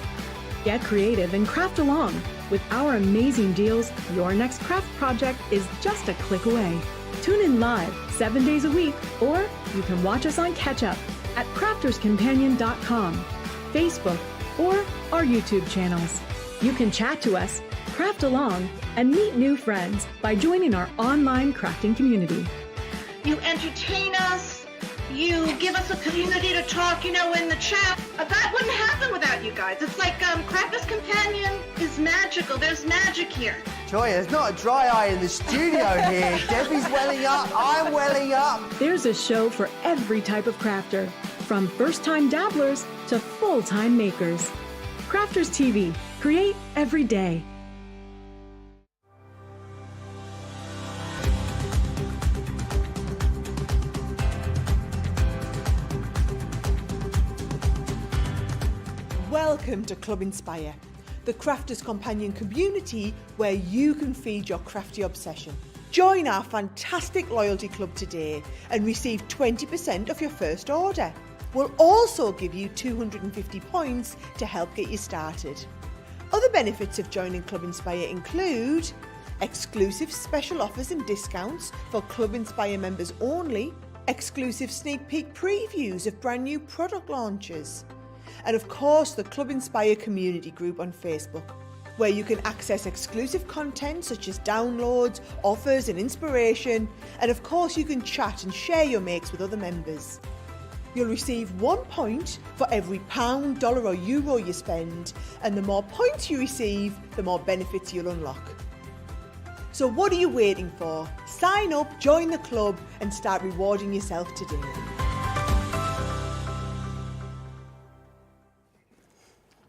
Get creative and craft along. With our amazing deals, your next craft project is just a click away. Tune in live 7 days a week, or you can watch us on Catch Up at crafterscompanion.com, Facebook, or our YouTube channels. You can chat to us, craft along, and meet new friends by joining our online crafting community. You entertain us, you give us a community to talk, in the chat. That wouldn't happen without you guys. It's like Crafters Companion is magical. There's magic here. Joy, there's not a dry eye in the studio here. Debbie's welling up, I'm welling up. There's a show for every type of crafter, from first-time dabblers to full-time makers. Crafters TV. Create every day. Welcome to Club Inspire, the Crafters Companion community where you can feed your crafty obsession. Join our fantastic loyalty club today and receive 20% off your first order. We'll also give you 250 points to help get you started. Other benefits of joining Club Inspire include exclusive special offers and discounts for Club Inspire members only, exclusive sneak peek previews of brand new product launches, and of course the Club Inspire community group on Facebook, where you can access exclusive content such as downloads, offers and inspiration, and of course you can chat and share your makes with other members. You'll receive 1 point for every £1, dollar or euro you spend, and the more points you receive, the more benefits you'll unlock. So what are you waiting for? Sign up, join the club and start rewarding yourself today.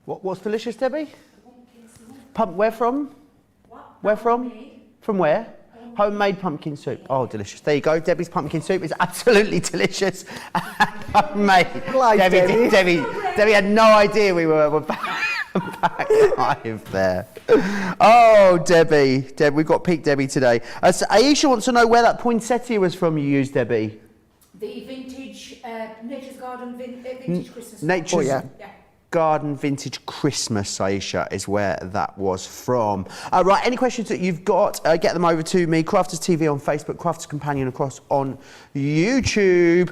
What's delicious, Debbie? Where from? Where from? From where? Homemade pumpkin soup. Oh, delicious. There you go. Debbie's pumpkin soup is absolutely delicious. Homemade. Debbie had no idea we were back live there. Oh, Debbie, we've got peak Debbie today. So Aisha wants to know where that poinsettia was from you used, Debbie. The vintage, Nature's Garden vintage Christmas. Nature's Garden Vintage Christmas, Aisha, is where that was from. Right, any questions that you've got, get them over to me. Crafters TV on Facebook, Crafters Companion across on YouTube.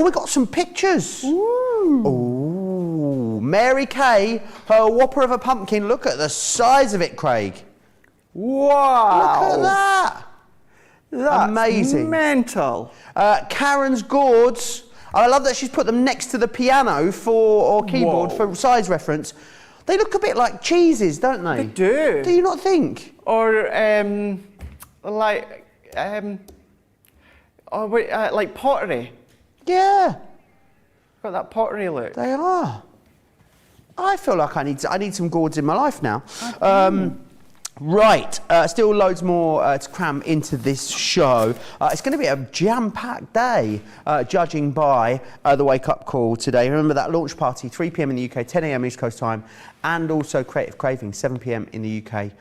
We've got some pictures. Ooh. Mary Kay, her whopper of a pumpkin. Look at the size of it, Craig. Wow. Look at that. That's amazing. Mental. Karen's gourds. I love that she's put them next to the piano or keyboard for size reference. They look a bit like cheeses, don't they? They do. Do you not think? Or like pottery. Yeah. Got that pottery look. They are. I feel like I need some gourds in my life now. Right, still loads more to cram into this show. It's going to be a jam-packed day, judging by the wake-up call today. Remember that launch party, 3 p.m. in the UK, 10 a.m. East Coast time, and also Creative Craving, 7 p.m. in the UK,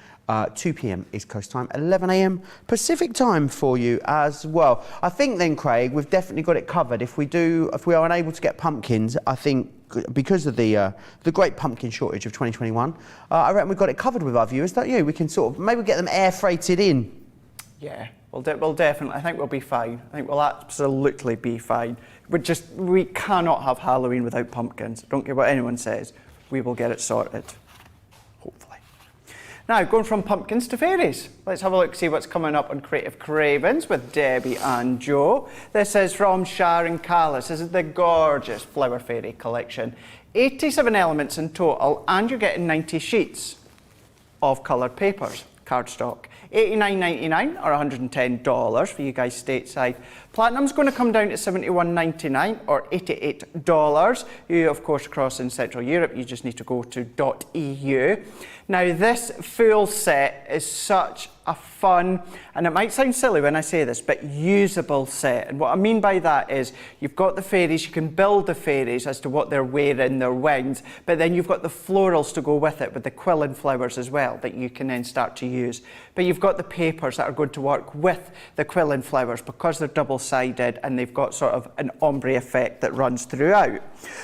2 p.m. East Coast time, 11 a.m. Pacific time for you as well. I think then, Craig, we've definitely got it covered. If we are unable to get pumpkins, I think because of the great pumpkin shortage of 2021, I reckon we've got it covered with our viewers, don't you? We can sort of maybe get them air freighted in. Yeah, we'll definitely. I think we'll be fine. I think we'll absolutely be fine. We cannot have Halloween without pumpkins. I don't care what anyone says. We will get it sorted. Hopefully. Now, going from pumpkins to fairies. Let's have a look, see what's coming up on Creative Cravens with Debbie and Joe. This is from Sharon Callis. This is the gorgeous Flower Fairy collection. 87 elements in total, and you're getting 90 sheets of coloured papers, cardstock. $89.99 or $110 for you guys stateside. Platinum's going to come down to $71.99 or $88. You, of course, across in Central Europe, you just need to go to .eu. Now, this full set is such a fun, and it might sound silly when I say this, but usable set. And what I mean by that is you've got the fairies, you can build the fairies as to what they're wearing, their wings, but then you've got the florals to go with it, with the quill and flowers as well, that you can then start to use. But you've got the papers that are going to work with the quill and flowers because they're double-sided and they've got sort of an ombre effect that runs throughout.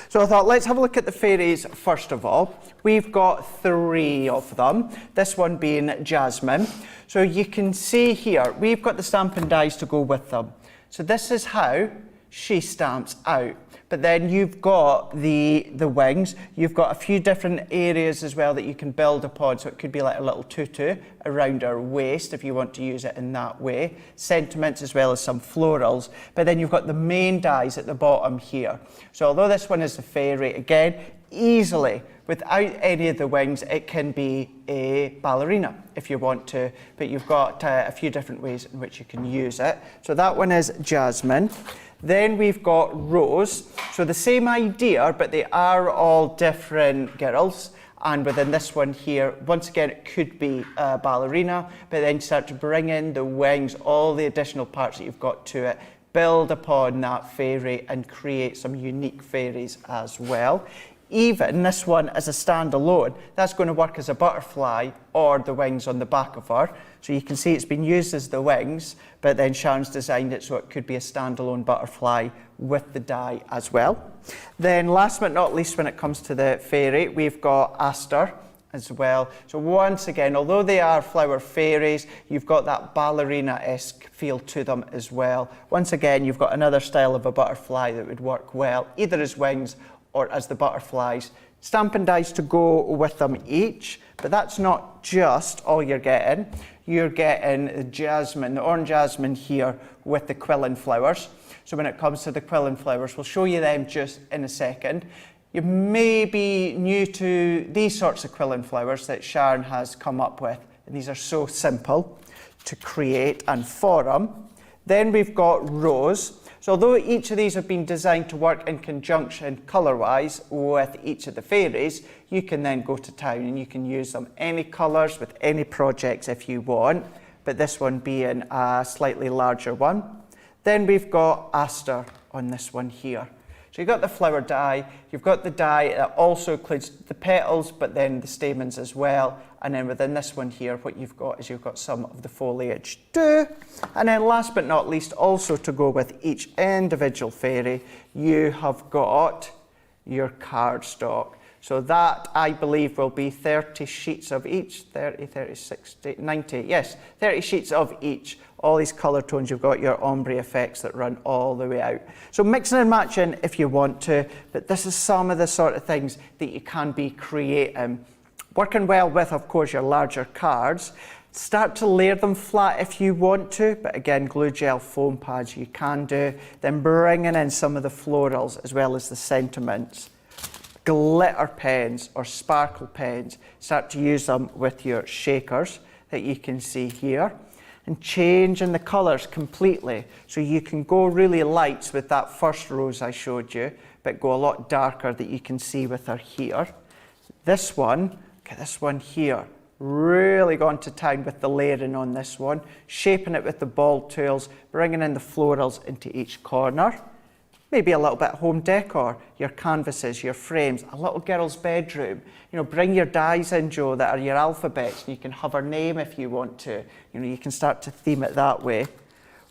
So I thought, let's have a look at the fairies first of all. We've got 3 of them, this one being Jasmine. So you can see here, we've got the stamping dies to go with them. So this is how she stamps out. But then you've got the wings, you've got a few different areas as well that you can build upon. So it could be like a little tutu around her waist if you want to use it in that way. Sentiments as well as some florals. But then you've got the main dies at the bottom here. So although this one is a fairy, again, easily, without any of the wings, it can be a ballerina if you want to, but you've got a few different ways in which you can use it. So that one is Jasmine. Then we've got Rose. So the same idea, but they are all different girls. And within this one here, once again, it could be a ballerina, but then start to bring in the wings, all the additional parts that you've got to it, build upon that fairy and create some unique fairies as well. Even this one as a standalone, that's going to work as a butterfly or the wings on the back of her. So you can see it's been used as the wings, but then Sharon's designed it so it could be a standalone butterfly with the die as well. Then last but not least, when it comes to the fairy, we've got Aster as well. So once again, although they are flower fairies, you've got that ballerina-esque feel to them as well. Once again, you've got another style of a butterfly that would work well, either as wings or as the butterflies. Stamping dies to go with them each, but that's not just all you're getting. You're getting the jasmine, the orange jasmine here with the quill and flowers. So when it comes to the quill and flowers, we'll show you them just in a second. You may be new to these sorts of quill and flowers that Sharon has come up with, and these are so simple to create and form. Then we've got Rose. So although each of these have been designed to work in conjunction colour-wise with each of the fairies, you can then go to town and you can use them any colours with any projects if you want, but this one being a slightly larger one. Then we've got Aster on this one here. So you've got the flower die, you've got the die that also includes the petals, but then the stamens as well. And then within this one here, what you've got is you've got some of the foliage too. And then last but not least, also to go with each individual fairy, you have got your cardstock. So that, I believe, will be 30 sheets of each, 30, 30, 60, 90, yes, 30 sheets of each. All these colour tones, you've got your ombre effects that run all the way out. So mixing and matching if you want to, but this is some of the sort of things that you can be creating. Working well with, of course, your larger cards. Start to layer them flat if you want to, but again, glue gel foam pads you can do. Then bringing in some of the florals as well as the sentiments. Glitter pens or sparkle pens, start to use them with your shakers that you can see here, and changing the colours completely. So you can go really lights with that first rose I showed you, but go a lot darker that you can see with her here. This one, okay, this one here, really gone to town with the layering on this one, shaping it with the ball tools, bringing in the florals into each corner. Maybe a little bit of home decor, your canvases, your frames, a little girl's bedroom. You know, bring your dies in, Joe, that are your alphabets, and you can have her name if you want to. You know, you can start to theme it that way.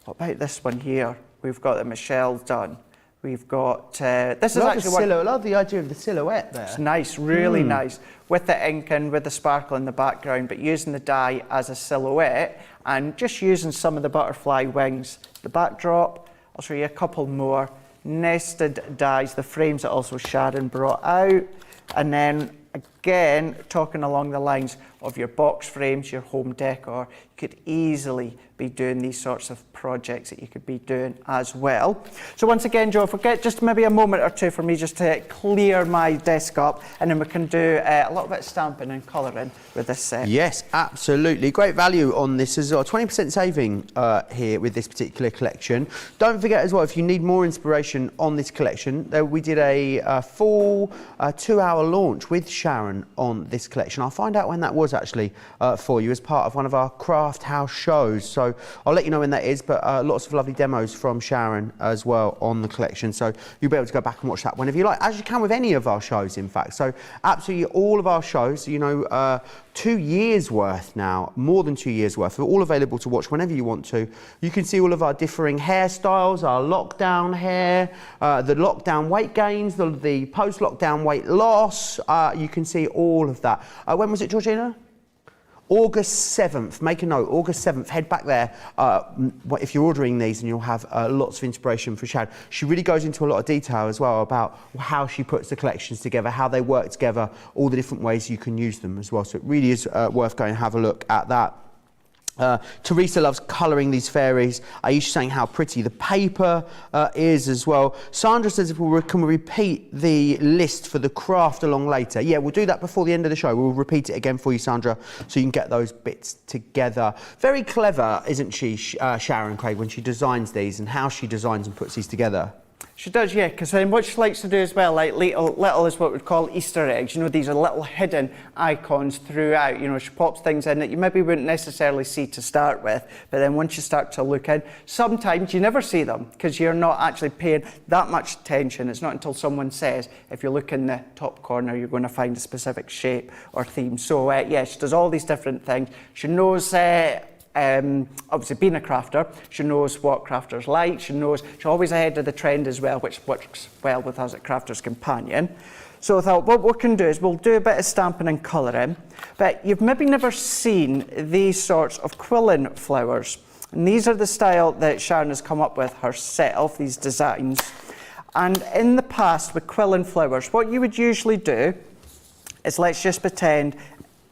What about this one here? We've got that Michelle's done. We've got, this is actually I love the idea of the silhouette there. It's nice, really nice. With the ink and with the sparkle in the background, but using the die as a silhouette and just using some of the butterfly wings. The backdrop, I'll show you a couple more. Nested dies, the frames that also Sharon brought out, and then again talking along the lines of your box frames, your home decor. You could easily be doing these sorts of projects that you could be doing as well. So once again, Joe, forget just maybe a moment or two for me just to clear my desk up, and then we can do a little bit of stamping and colouring with this set. Yes, absolutely. Great value on this as well. 20% saving here with this particular collection. Don't forget as well, if you need more inspiration on this collection, we did a full 2-hour launch with Sharon on this collection. I'll find out when that was actually for you as part of one of our Craft House shows. So I'll let you know when that is, but lots of lovely demos from Sharon as well on the collection. So you'll be able to go back and watch that whenever you like, as you can with any of our shows, in fact. So absolutely all of our shows, you know, 2 years worth now, more than 2 years worth, are all available to watch whenever you want to. You can see all of our differing hairstyles, our lockdown hair, the lockdown weight gains, the post-lockdown weight loss. You can see all of that. When was it, Georgina? August 7th, make a note, August 7th, head back there if you're ordering these, and you'll have lots of inspiration for Sharon. She really goes into a lot of detail as well about how she puts the collections together, how they work together, all the different ways you can use them as well. So it really is worth going and have a look at that. Teresa loves colouring these fairies. Aisha saying how pretty the paper is as well. Sandra says if can we repeat the list for the craft along later? Yeah, we'll do that before the end of the show. We'll repeat it again for you, Sandra, so you can get those bits together. Very clever, isn't she, Sharon Craig, when she designs these and how she designs and puts these together? She does, yeah, because then what she likes to do as well, like little is what we'd call Easter eggs. You know, these are little hidden icons throughout. You know, she pops things in that you maybe wouldn't necessarily see to start with, but then once you start to look in, sometimes you never see them because you're not actually paying that much attention. It's not until someone says, if you look in the top corner, you're going to find a specific shape or theme. So, yeah, she does all these different things. She knows... obviously being a crafter, she knows what crafters like, she's always ahead of the trend as well, which works well with us at Crafter's Companion. So I thought what we can do is we'll do a bit of stamping and colouring, but you've maybe never seen these sorts of quilling flowers. And these are the style that Sharon has come up with herself, these designs. And in the past with quilling flowers, what you would usually do is, let's just pretend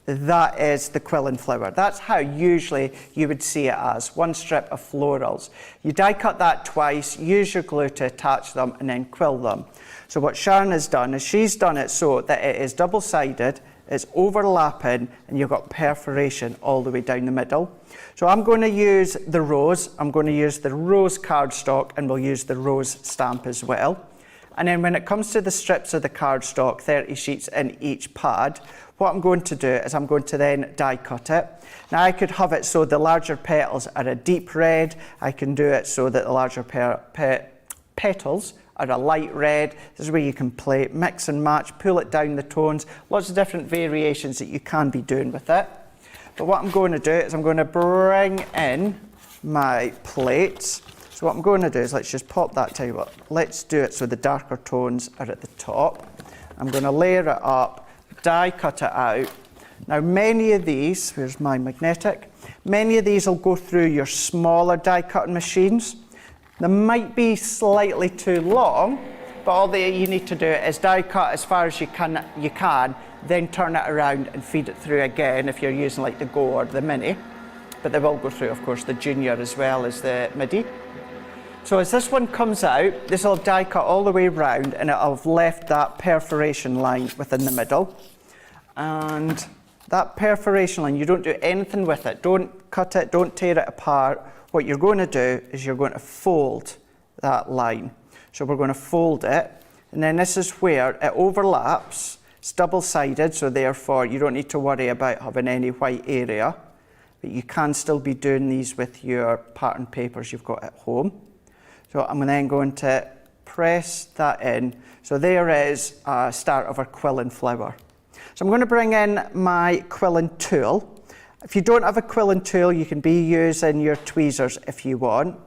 that is the quilling flower. That's how usually you would see it as, one strip of florals. You die cut that twice, use your glue to attach them, and then quill them. So what Sharon has done is she's done it so that it is double-sided, it's overlapping and you've got perforation all the way down the middle. So I'm going to use the rose, I'm going to use the rose cardstock, and we'll use the rose stamp as well. And then when it comes to the strips of the cardstock, 30 sheets in each pad, what I'm going to do is I'm going to then die cut it. Now I could have it so the larger petals are a deep red, I can do it so that the larger petals are a light red. This is where you can play, mix and match, pull it down the tones, lots of different variations that you can be doing with it. But what I'm going to do is I'm going to bring in my plates. So what I'm going to do is let's just pop that, tell you what, let's do it so the darker tones are at the top. I'm going to layer it up, die cut it out. Now many of these, where's my magnetic? Many of these will go through your smaller die cutting machines. They might be slightly too long, but all that you need to do is die cut as far as you can, then turn it around and feed it through again if you're using like the Go or the Mini. But they will go through, of course, the Junior as well as the MIDI. So as this one comes out, this will die cut all the way around and it'll have left that perforation line within the middle. And that perforation line, you don't do anything with it. Don't cut it, don't tear it apart. What you're going to do is you're going to fold that line. So we're going to fold it, and then this is where it overlaps. It's double-sided, so therefore you don't need to worry about having any white area, but you can still be doing these with your pattern papers you've got at home. So I'm then going to press that in. So there is a start of our quilling flower. So I'm going to bring in my quilling tool. If you don't have a quilling tool, you can be using your tweezers if you want.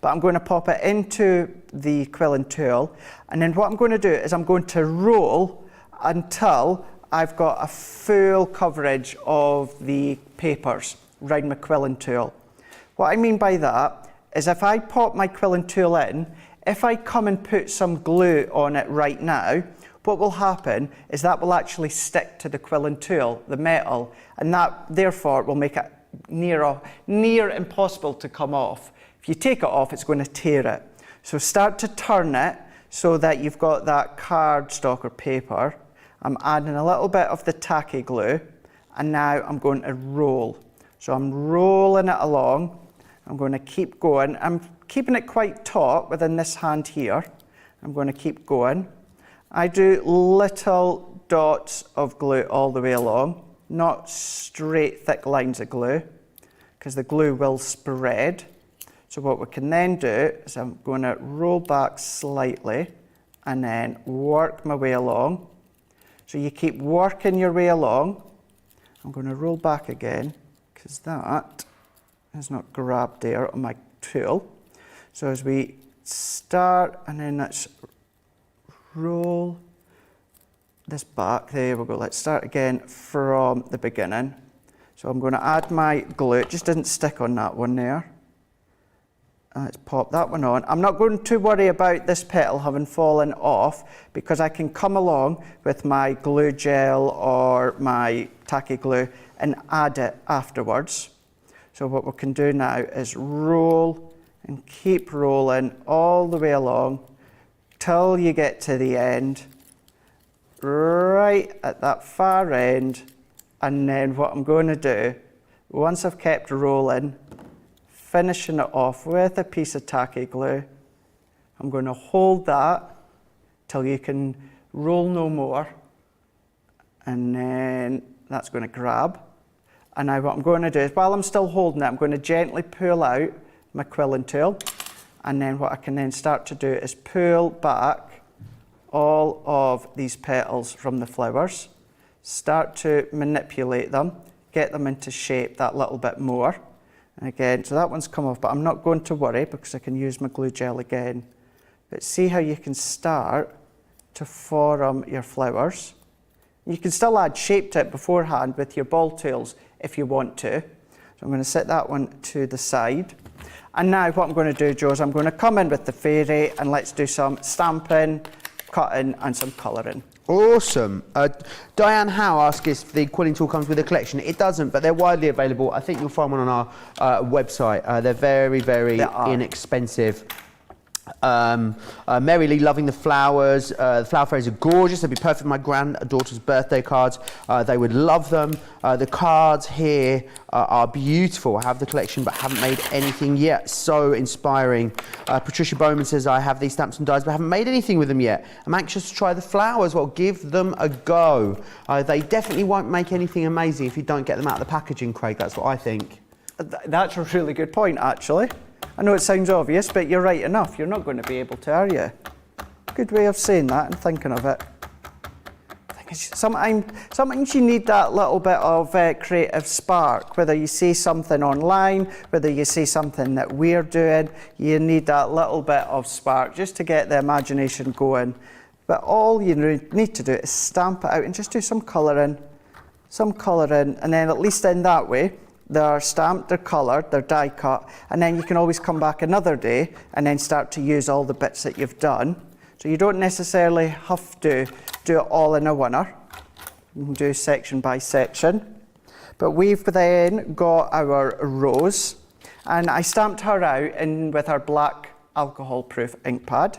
But I'm going to pop it into the quilling tool. And then what I'm going to do is I'm going to roll until I've got a full coverage of the papers around my quilling tool. What I mean by that is if I pop my quilling tool in, if I come and put some glue on it right now, what will happen is that will actually stick to the quilling tool, the metal, and that therefore will make it near impossible to come off. If you take it off, it's going to tear it. So start to turn it so that you've got that cardstock or paper. I'm adding a little bit of the tacky glue, and now I'm going to roll. So I'm rolling it along. I'm going to keep going. I'm keeping it quite taut within this hand here. I'm going to keep going. I do little dots of glue all the way along, not straight thick lines of glue, because the glue will spread. So what we can then do is I'm going to roll back slightly and then work my way along. So you keep working your way along. I'm going to roll back again because that is not grabbed there on my tool. So as we start, and then let's roll this back. There we go. Let's start again from the beginning. So I'm going to add my glue. It just didn't stick on that one there. Let's pop that one on. I'm not going to worry about this petal having fallen off because I can come along with my glue gel or my tacky glue and add it afterwards. So what we can do now is roll and keep rolling all the way along till you get to the end, right at that far end. And then what I'm going to do, once I've kept rolling, finishing it off with a piece of tacky glue, I'm going to hold that till you can roll no more, and then that's going to grab. And now what I'm going to do is, while I'm still holding it, I'm going to gently pull out my quilling tool, and then what I can then start to do is pull back all of these petals from the flowers, start to manipulate them, get them into shape that little bit more. And again, so that one's come off, but I'm not going to worry because I can use my glue gel again. But see how you can start to form your flowers. You can still add shape to it beforehand with your ball tools if you want to. So I'm going to set that one to the side. And now what I'm going to do, Joe, is I'm going to come in with the fairy and let's do some stamping, cutting and some colouring. Awesome. Diane Howe asked if the quilling tool comes with a collection. It doesn't, but they're widely available. I think you'll find one on our website. They're very, very inexpensive. Merrily loving the flowers. The flower fairies are gorgeous. They'd be perfect for my granddaughter's birthday cards. They would love them. The cards here are beautiful. I have the collection but haven't made anything yet. So inspiring. Patricia Bowman says, I have these stamps and dies but haven't made anything with them yet. I'm anxious to try the flowers. Well, give them a go. They definitely won't make anything amazing if you don't get them out of the packaging, Craig. That's what I think. That's a really good point, actually. I know it sounds obvious, but you're right enough. You're not going to be able to, are you? Good way of saying that and thinking of it. Sometimes you need that little bit of creative spark. Whether you see something online, whether you see something that we're doing, you need that little bit of spark just to get the imagination going. But all you need to do is stamp it out and just do some colouring, and then at least in that way, they're stamped, they're coloured, they're die cut, and then you can always come back another day and then start to use all the bits that you've done. So you don't necessarily have to do it all in a winner. You can do section by section. But we've then got our rose, and I stamped her out with our black alcohol-proof ink pad.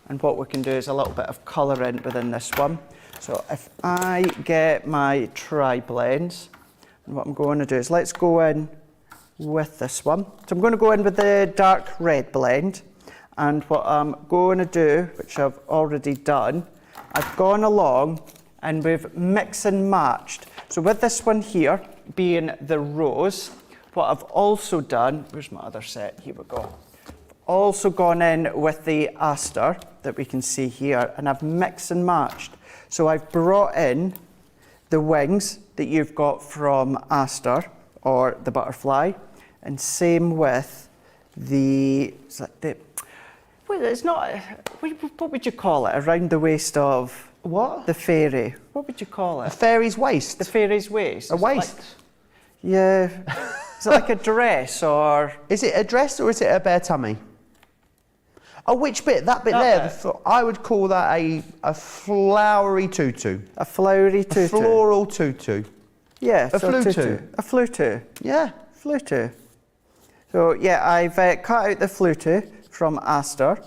And what we can do is a little bit of colouring within this one. So if I get my tri-blends, and what I'm going to do is let's go in with this one. So I'm going to go in with the dark red blend. And what I'm going to do, which I've already done, I've gone along and we've mixed and matched. So with this one here being the rose, what I've also done, where's my other set? Here we go. Also gone in with the aster that we can see here, and I've mixed and matched. So I've brought in the wings that you've got from aster or the butterfly, and same with well, it's not, what would you call it, around the waist of what? The fairy? What would you call it? A fairy's waist. The fairy's waist. A waist. Like, yeah. Is it like a dress or? Is it a dress or is it a bare tummy? Oh, which bit? That bit there. I would call that a flowery tutu. A flowery tutu. A floral tutu. Yeah. A flutu. Tutu. A flutu. Yeah. Flutu. So yeah, I've cut out the flutu from aster,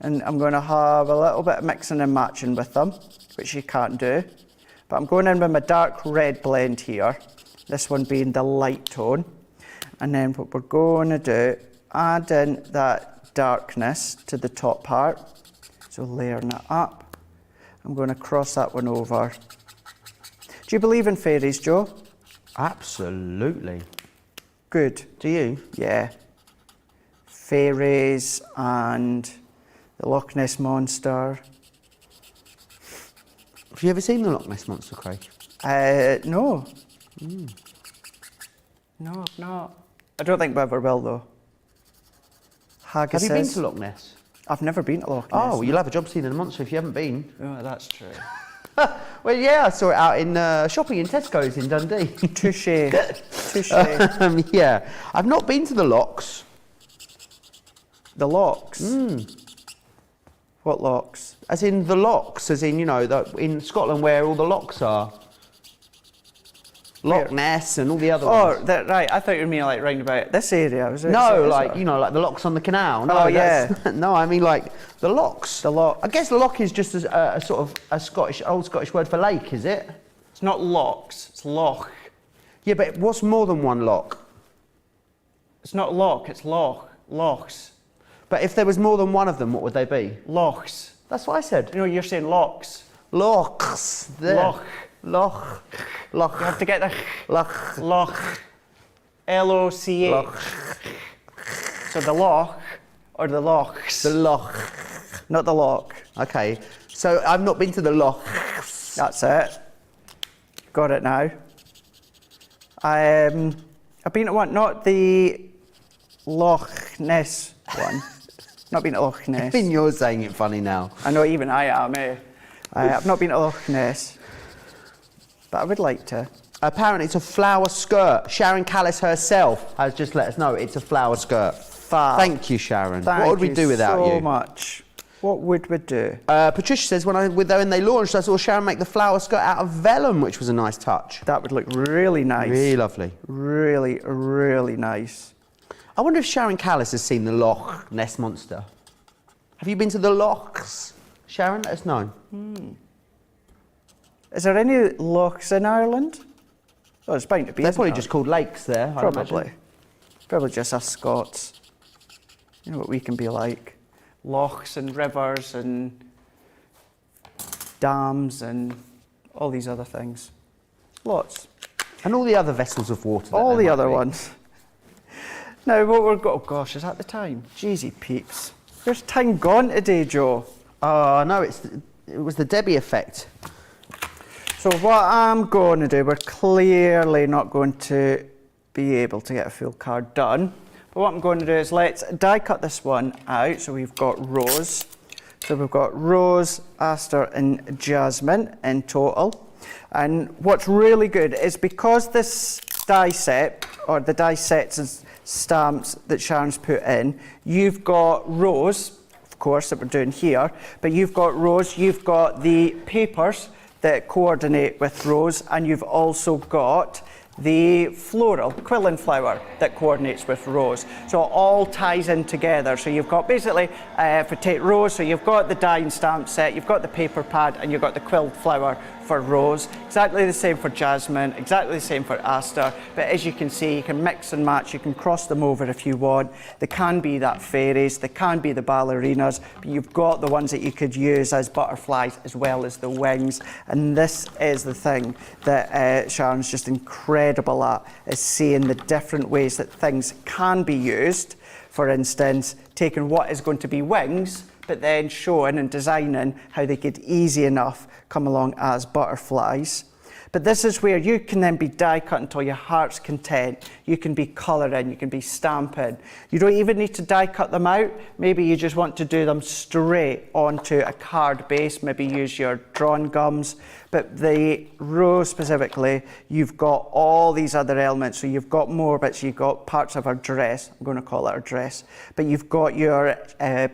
and I'm going to have a little bit of mixing and matching with them, which you can't do. But I'm going in with my dark red blend here, this one being the light tone. And then what we're going to do, add in that darkness to the top part. So layering it up. I'm going to cross that one over. Do you believe in fairies, Joe? Absolutely. Good. Do you? Yeah. Fairies and the Loch Ness Monster. Have you ever seen the Loch Ness Monster, Craig? No. No, I've not. I don't think we ever will, though. Have you been to Loch Ness? I've never been to Loch Ness. Oh, you'll have a job seeing the monster if you haven't been. Oh, that's true. Well, yeah, I saw it out in shopping in Tesco's in Dundee. Touché. Touché. Yeah. I've not been to the locks. The locks? What locks? As in the locks, as in, you know, in Scotland where all the locks are. Loch Ness and all the other ones. Oh, right. I thought you were meaning like round about this area. Was it? No, like, you know, like the locks on the canal. No, oh, yeah. No, I mean like the locks. The lock. I guess lock is just a sort of a old Scottish word for lake, is it? It's not locks, it's loch. Yeah, but what's more than one lock? It's not loch, it's loch. Lochs. But if there was more than one of them, what would they be? Lochs. That's what I said. You know, you're saying locks. Lochs. There. Loch. Loch. Loch. You have to get the Loch. Loch. L-O-C-H. Loch. So the loch or the lochs? The loch. Not the loch. Okay. So I've not been to the loch. That's it. Got it now. I've been to one, not the Loch Ness one. Not been to Loch Ness. I think you're saying it funny now. I know, even I am, eh? I've not been to Loch Ness, but I would like to. Apparently it's a flower skirt. Sharon Callis herself has just let us know it's a flower skirt. Fab. Thank you, Sharon. Thank what would we do without you? so much. What would we do? Patricia says when they launched, I saw Sharon make the flower skirt out of vellum, which was a nice touch. That would look really nice. Really lovely. Have you been to the lochs? Sharon, let us know. Is there any lochs in Ireland? Oh, it's bound to be. They're isn't probably there? just called lakes there, I Probably. imagine. Probably just us Scots. You know what we can be like. Lochs and rivers and dams and all these other things. Lots. And all the other vessels of water. that All there the might other be. ones. Now, what we're oh gosh, is that the time? Jeezy peeps. Where's time gone today, Joe? Oh, no, it was the Debbie effect. So what I'm going to do, we're clearly not going to be able to get a full card done. But what I'm going to do is let's die cut this one out. So we've got Rose. So we've got Rose, Aster and Jasmine in total. And what's really good is because this die set, or the die sets and stamps that Sharon's put in, you've got Rose, of course, that we're doing here, but you've got Rose, you've got the papers that coordinate with Rose, and you've also got the floral quilling flower that coordinates with Rose. So it all ties in together. So you've got basically, if we take Rose, so you've got the die and stamp set, you've got the paper pad, and you've got the quilled flower for Rose. Exactly the same for Jasmine, exactly the same for Aster. But as you can see, you can mix and match, you can cross them over if you want. They can be that fairies, they can be the ballerinas, but you've got the ones that you could use as butterflies as well as the wings. And this is the thing that Sharon's just incredible at, is seeing the different ways that things can be used. For instance, taking what is going to be wings, but then showing and designing how they could easy enough come along as butterflies. But this is where you can then be die cut until your heart's content. You can be colouring, you can be stamping. You don't even need to die cut them out. Maybe you just want to do them straight onto a card base, maybe use your drawn gums. But the Rose specifically, you've got all these other elements. So you've got more bits, you've got parts of her dress, I'm going to call it her dress, but you've got your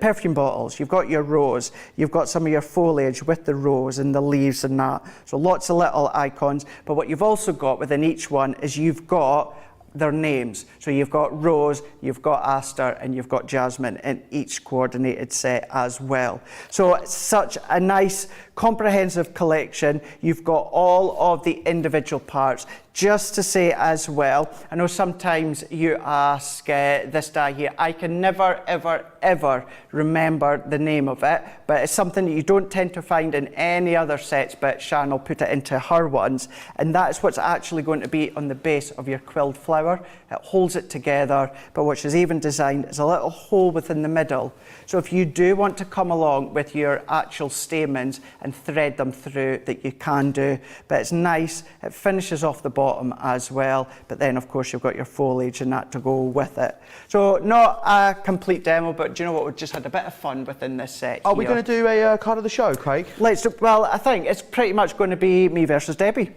perfume bottles, you've got your rose, you've got some of your foliage with the rose and the leaves and that. So lots of little icons, but what you've also got within each one is you've got their names. So you've got Rose, you've got Aster, and you've got Jasmine in each coordinated set as well. So it's such a nice comprehensive collection. You've got all of the individual parts. Just to say as well, I know sometimes you ask this die here, I can never, ever, ever remember the name of it, but it's something that you don't tend to find in any other sets, but Sharon will put it into her ones, and that's what's actually going to be on the base of your quilled flower. It holds it together, but what she's even designed is a little hole within the middle. So if you do want to come along with your actual stamens and thread them through, that you can do, but it's nice, it finishes off the bottom as well, but then of course you've got your foliage and that to go with it. So not a complete demo, but do you know what, we've just had a bit of fun within this set. Are we going to do a card of the show, Craig? Let's do, well, I think it's pretty much going to be me versus Debbie.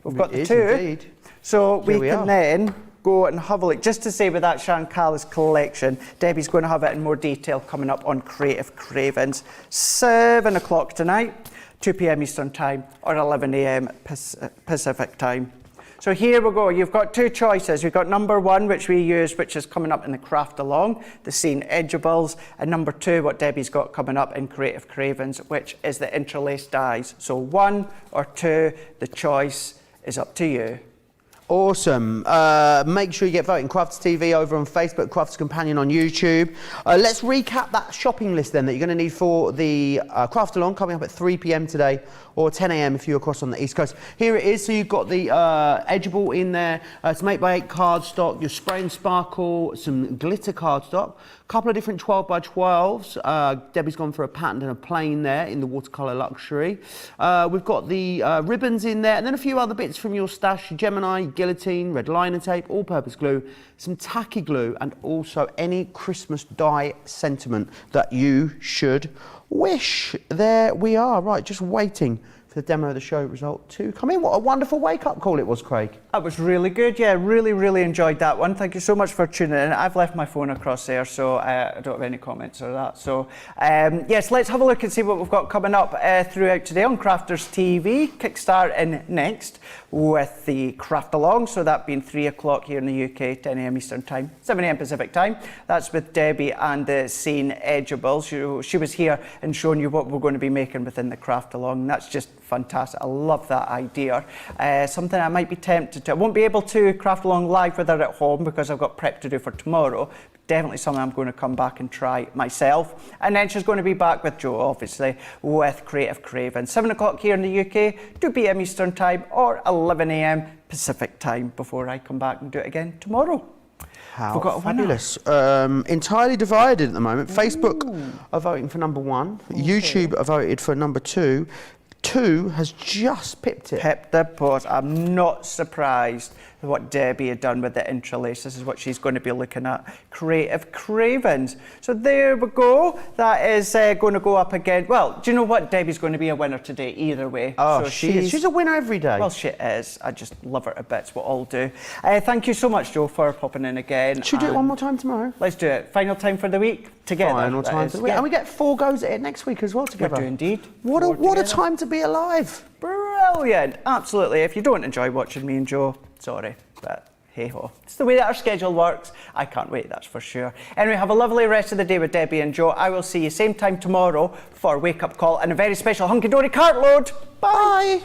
We've got the two. Indeed. So we we can are. then go and have a look. Just to say, with that Sharon Callis collection, Debbie's going to have it in more detail coming up on Creative Cravens. 7 o'clock tonight, 2 p.m. Eastern Time, or 11 a.m. Pacific Time. So here we go. You've got two choices. You've got number 1, which we use, which is coming up in the Craft Along, the Scene Edgeables, and number 2, what Debbie's got coming up in Creative Cravens, which is the interlaced dies. So 1 or 2, the choice is up to you. Awesome. Make sure you get voting. Crafts TV over on Facebook, Crafts Companion on YouTube. Let's recap that shopping list then that you're going to need for the Craft Along coming up at 3 p.m. today, or 10 a.m. if you're across on the East Coast. Here it is. So you've got the Edgeable in there. It's 8x8 cardstock, your Spray and Sparkle, some glitter cardstock, a couple of different 12x12s. Debbie's gone for a pattern and a plain there in the watercolour luxury. We've got the ribbons in there, and then a few other bits from your stash, Gemini, guillotine, red liner tape, all-purpose glue, some tacky glue, and also any Christmas die sentiment that you should wish. There we are, right, just waiting for the demo of the show result to come in. What a wonderful wake-up call it was, Craig. That was really good. Yeah, really enjoyed that one. Thank you so much for tuning in. I've left my phone across there, so I don't have any comments or that. So, yes, let's have a look and see what we've got coming up throughout today on Crafters TV. Kickstart in next with the Craft Along. So that being 3 o'clock here in the UK, 10 a.m. Eastern Time, 7 a.m. Pacific Time. That's with Debbie and the Scene Edgeable. She was here and showing you what we're going to be making within the Craft Along. That's just fantastic. I love that idea. Something I might be tempted to. I won't be able to craft along live with her at home because I've got prep to do for tomorrow. Definitely something I'm going to come back and try myself. And then she's going to be back with Joe, obviously, with Creative Craven. 7 o'clock here in the UK, 2 p.m. Eastern Time or 11 a.m. Pacific Time before I come back and do it again tomorrow. How fabulous. Entirely divided at the moment. Facebook are voting for number 1. Okay. YouTube are voted for number 2. 2 has just pipped it. Pipped the post. I'm not surprised with what Debbie had done with the interlace. This is what she's going to be looking at. Creative Cravens. So there we go. That is going to go up again. Well, do you know what? Debbie's going to be a winner today either way. Oh, so she is. She's a winner every day. Well, she is. I just love her to bits, what I'll do. Thank you so much, Joe, for popping in again. Should we do it one more time tomorrow? Let's do it. Final time for the week together. Final time for the week. Yeah. And we get 4 goes at it next week as well together. We do indeed. What a time to be alive. Brilliant. Absolutely. If you don't enjoy watching me and Joe, sorry, but hey-ho. It's the way that our schedule works. I can't wait, that's for sure. Anyway, have a lovely rest of the day with Debbie and Joe. I will see you same time tomorrow for Wake Up Call and a very special hunky-dory cartload. Bye.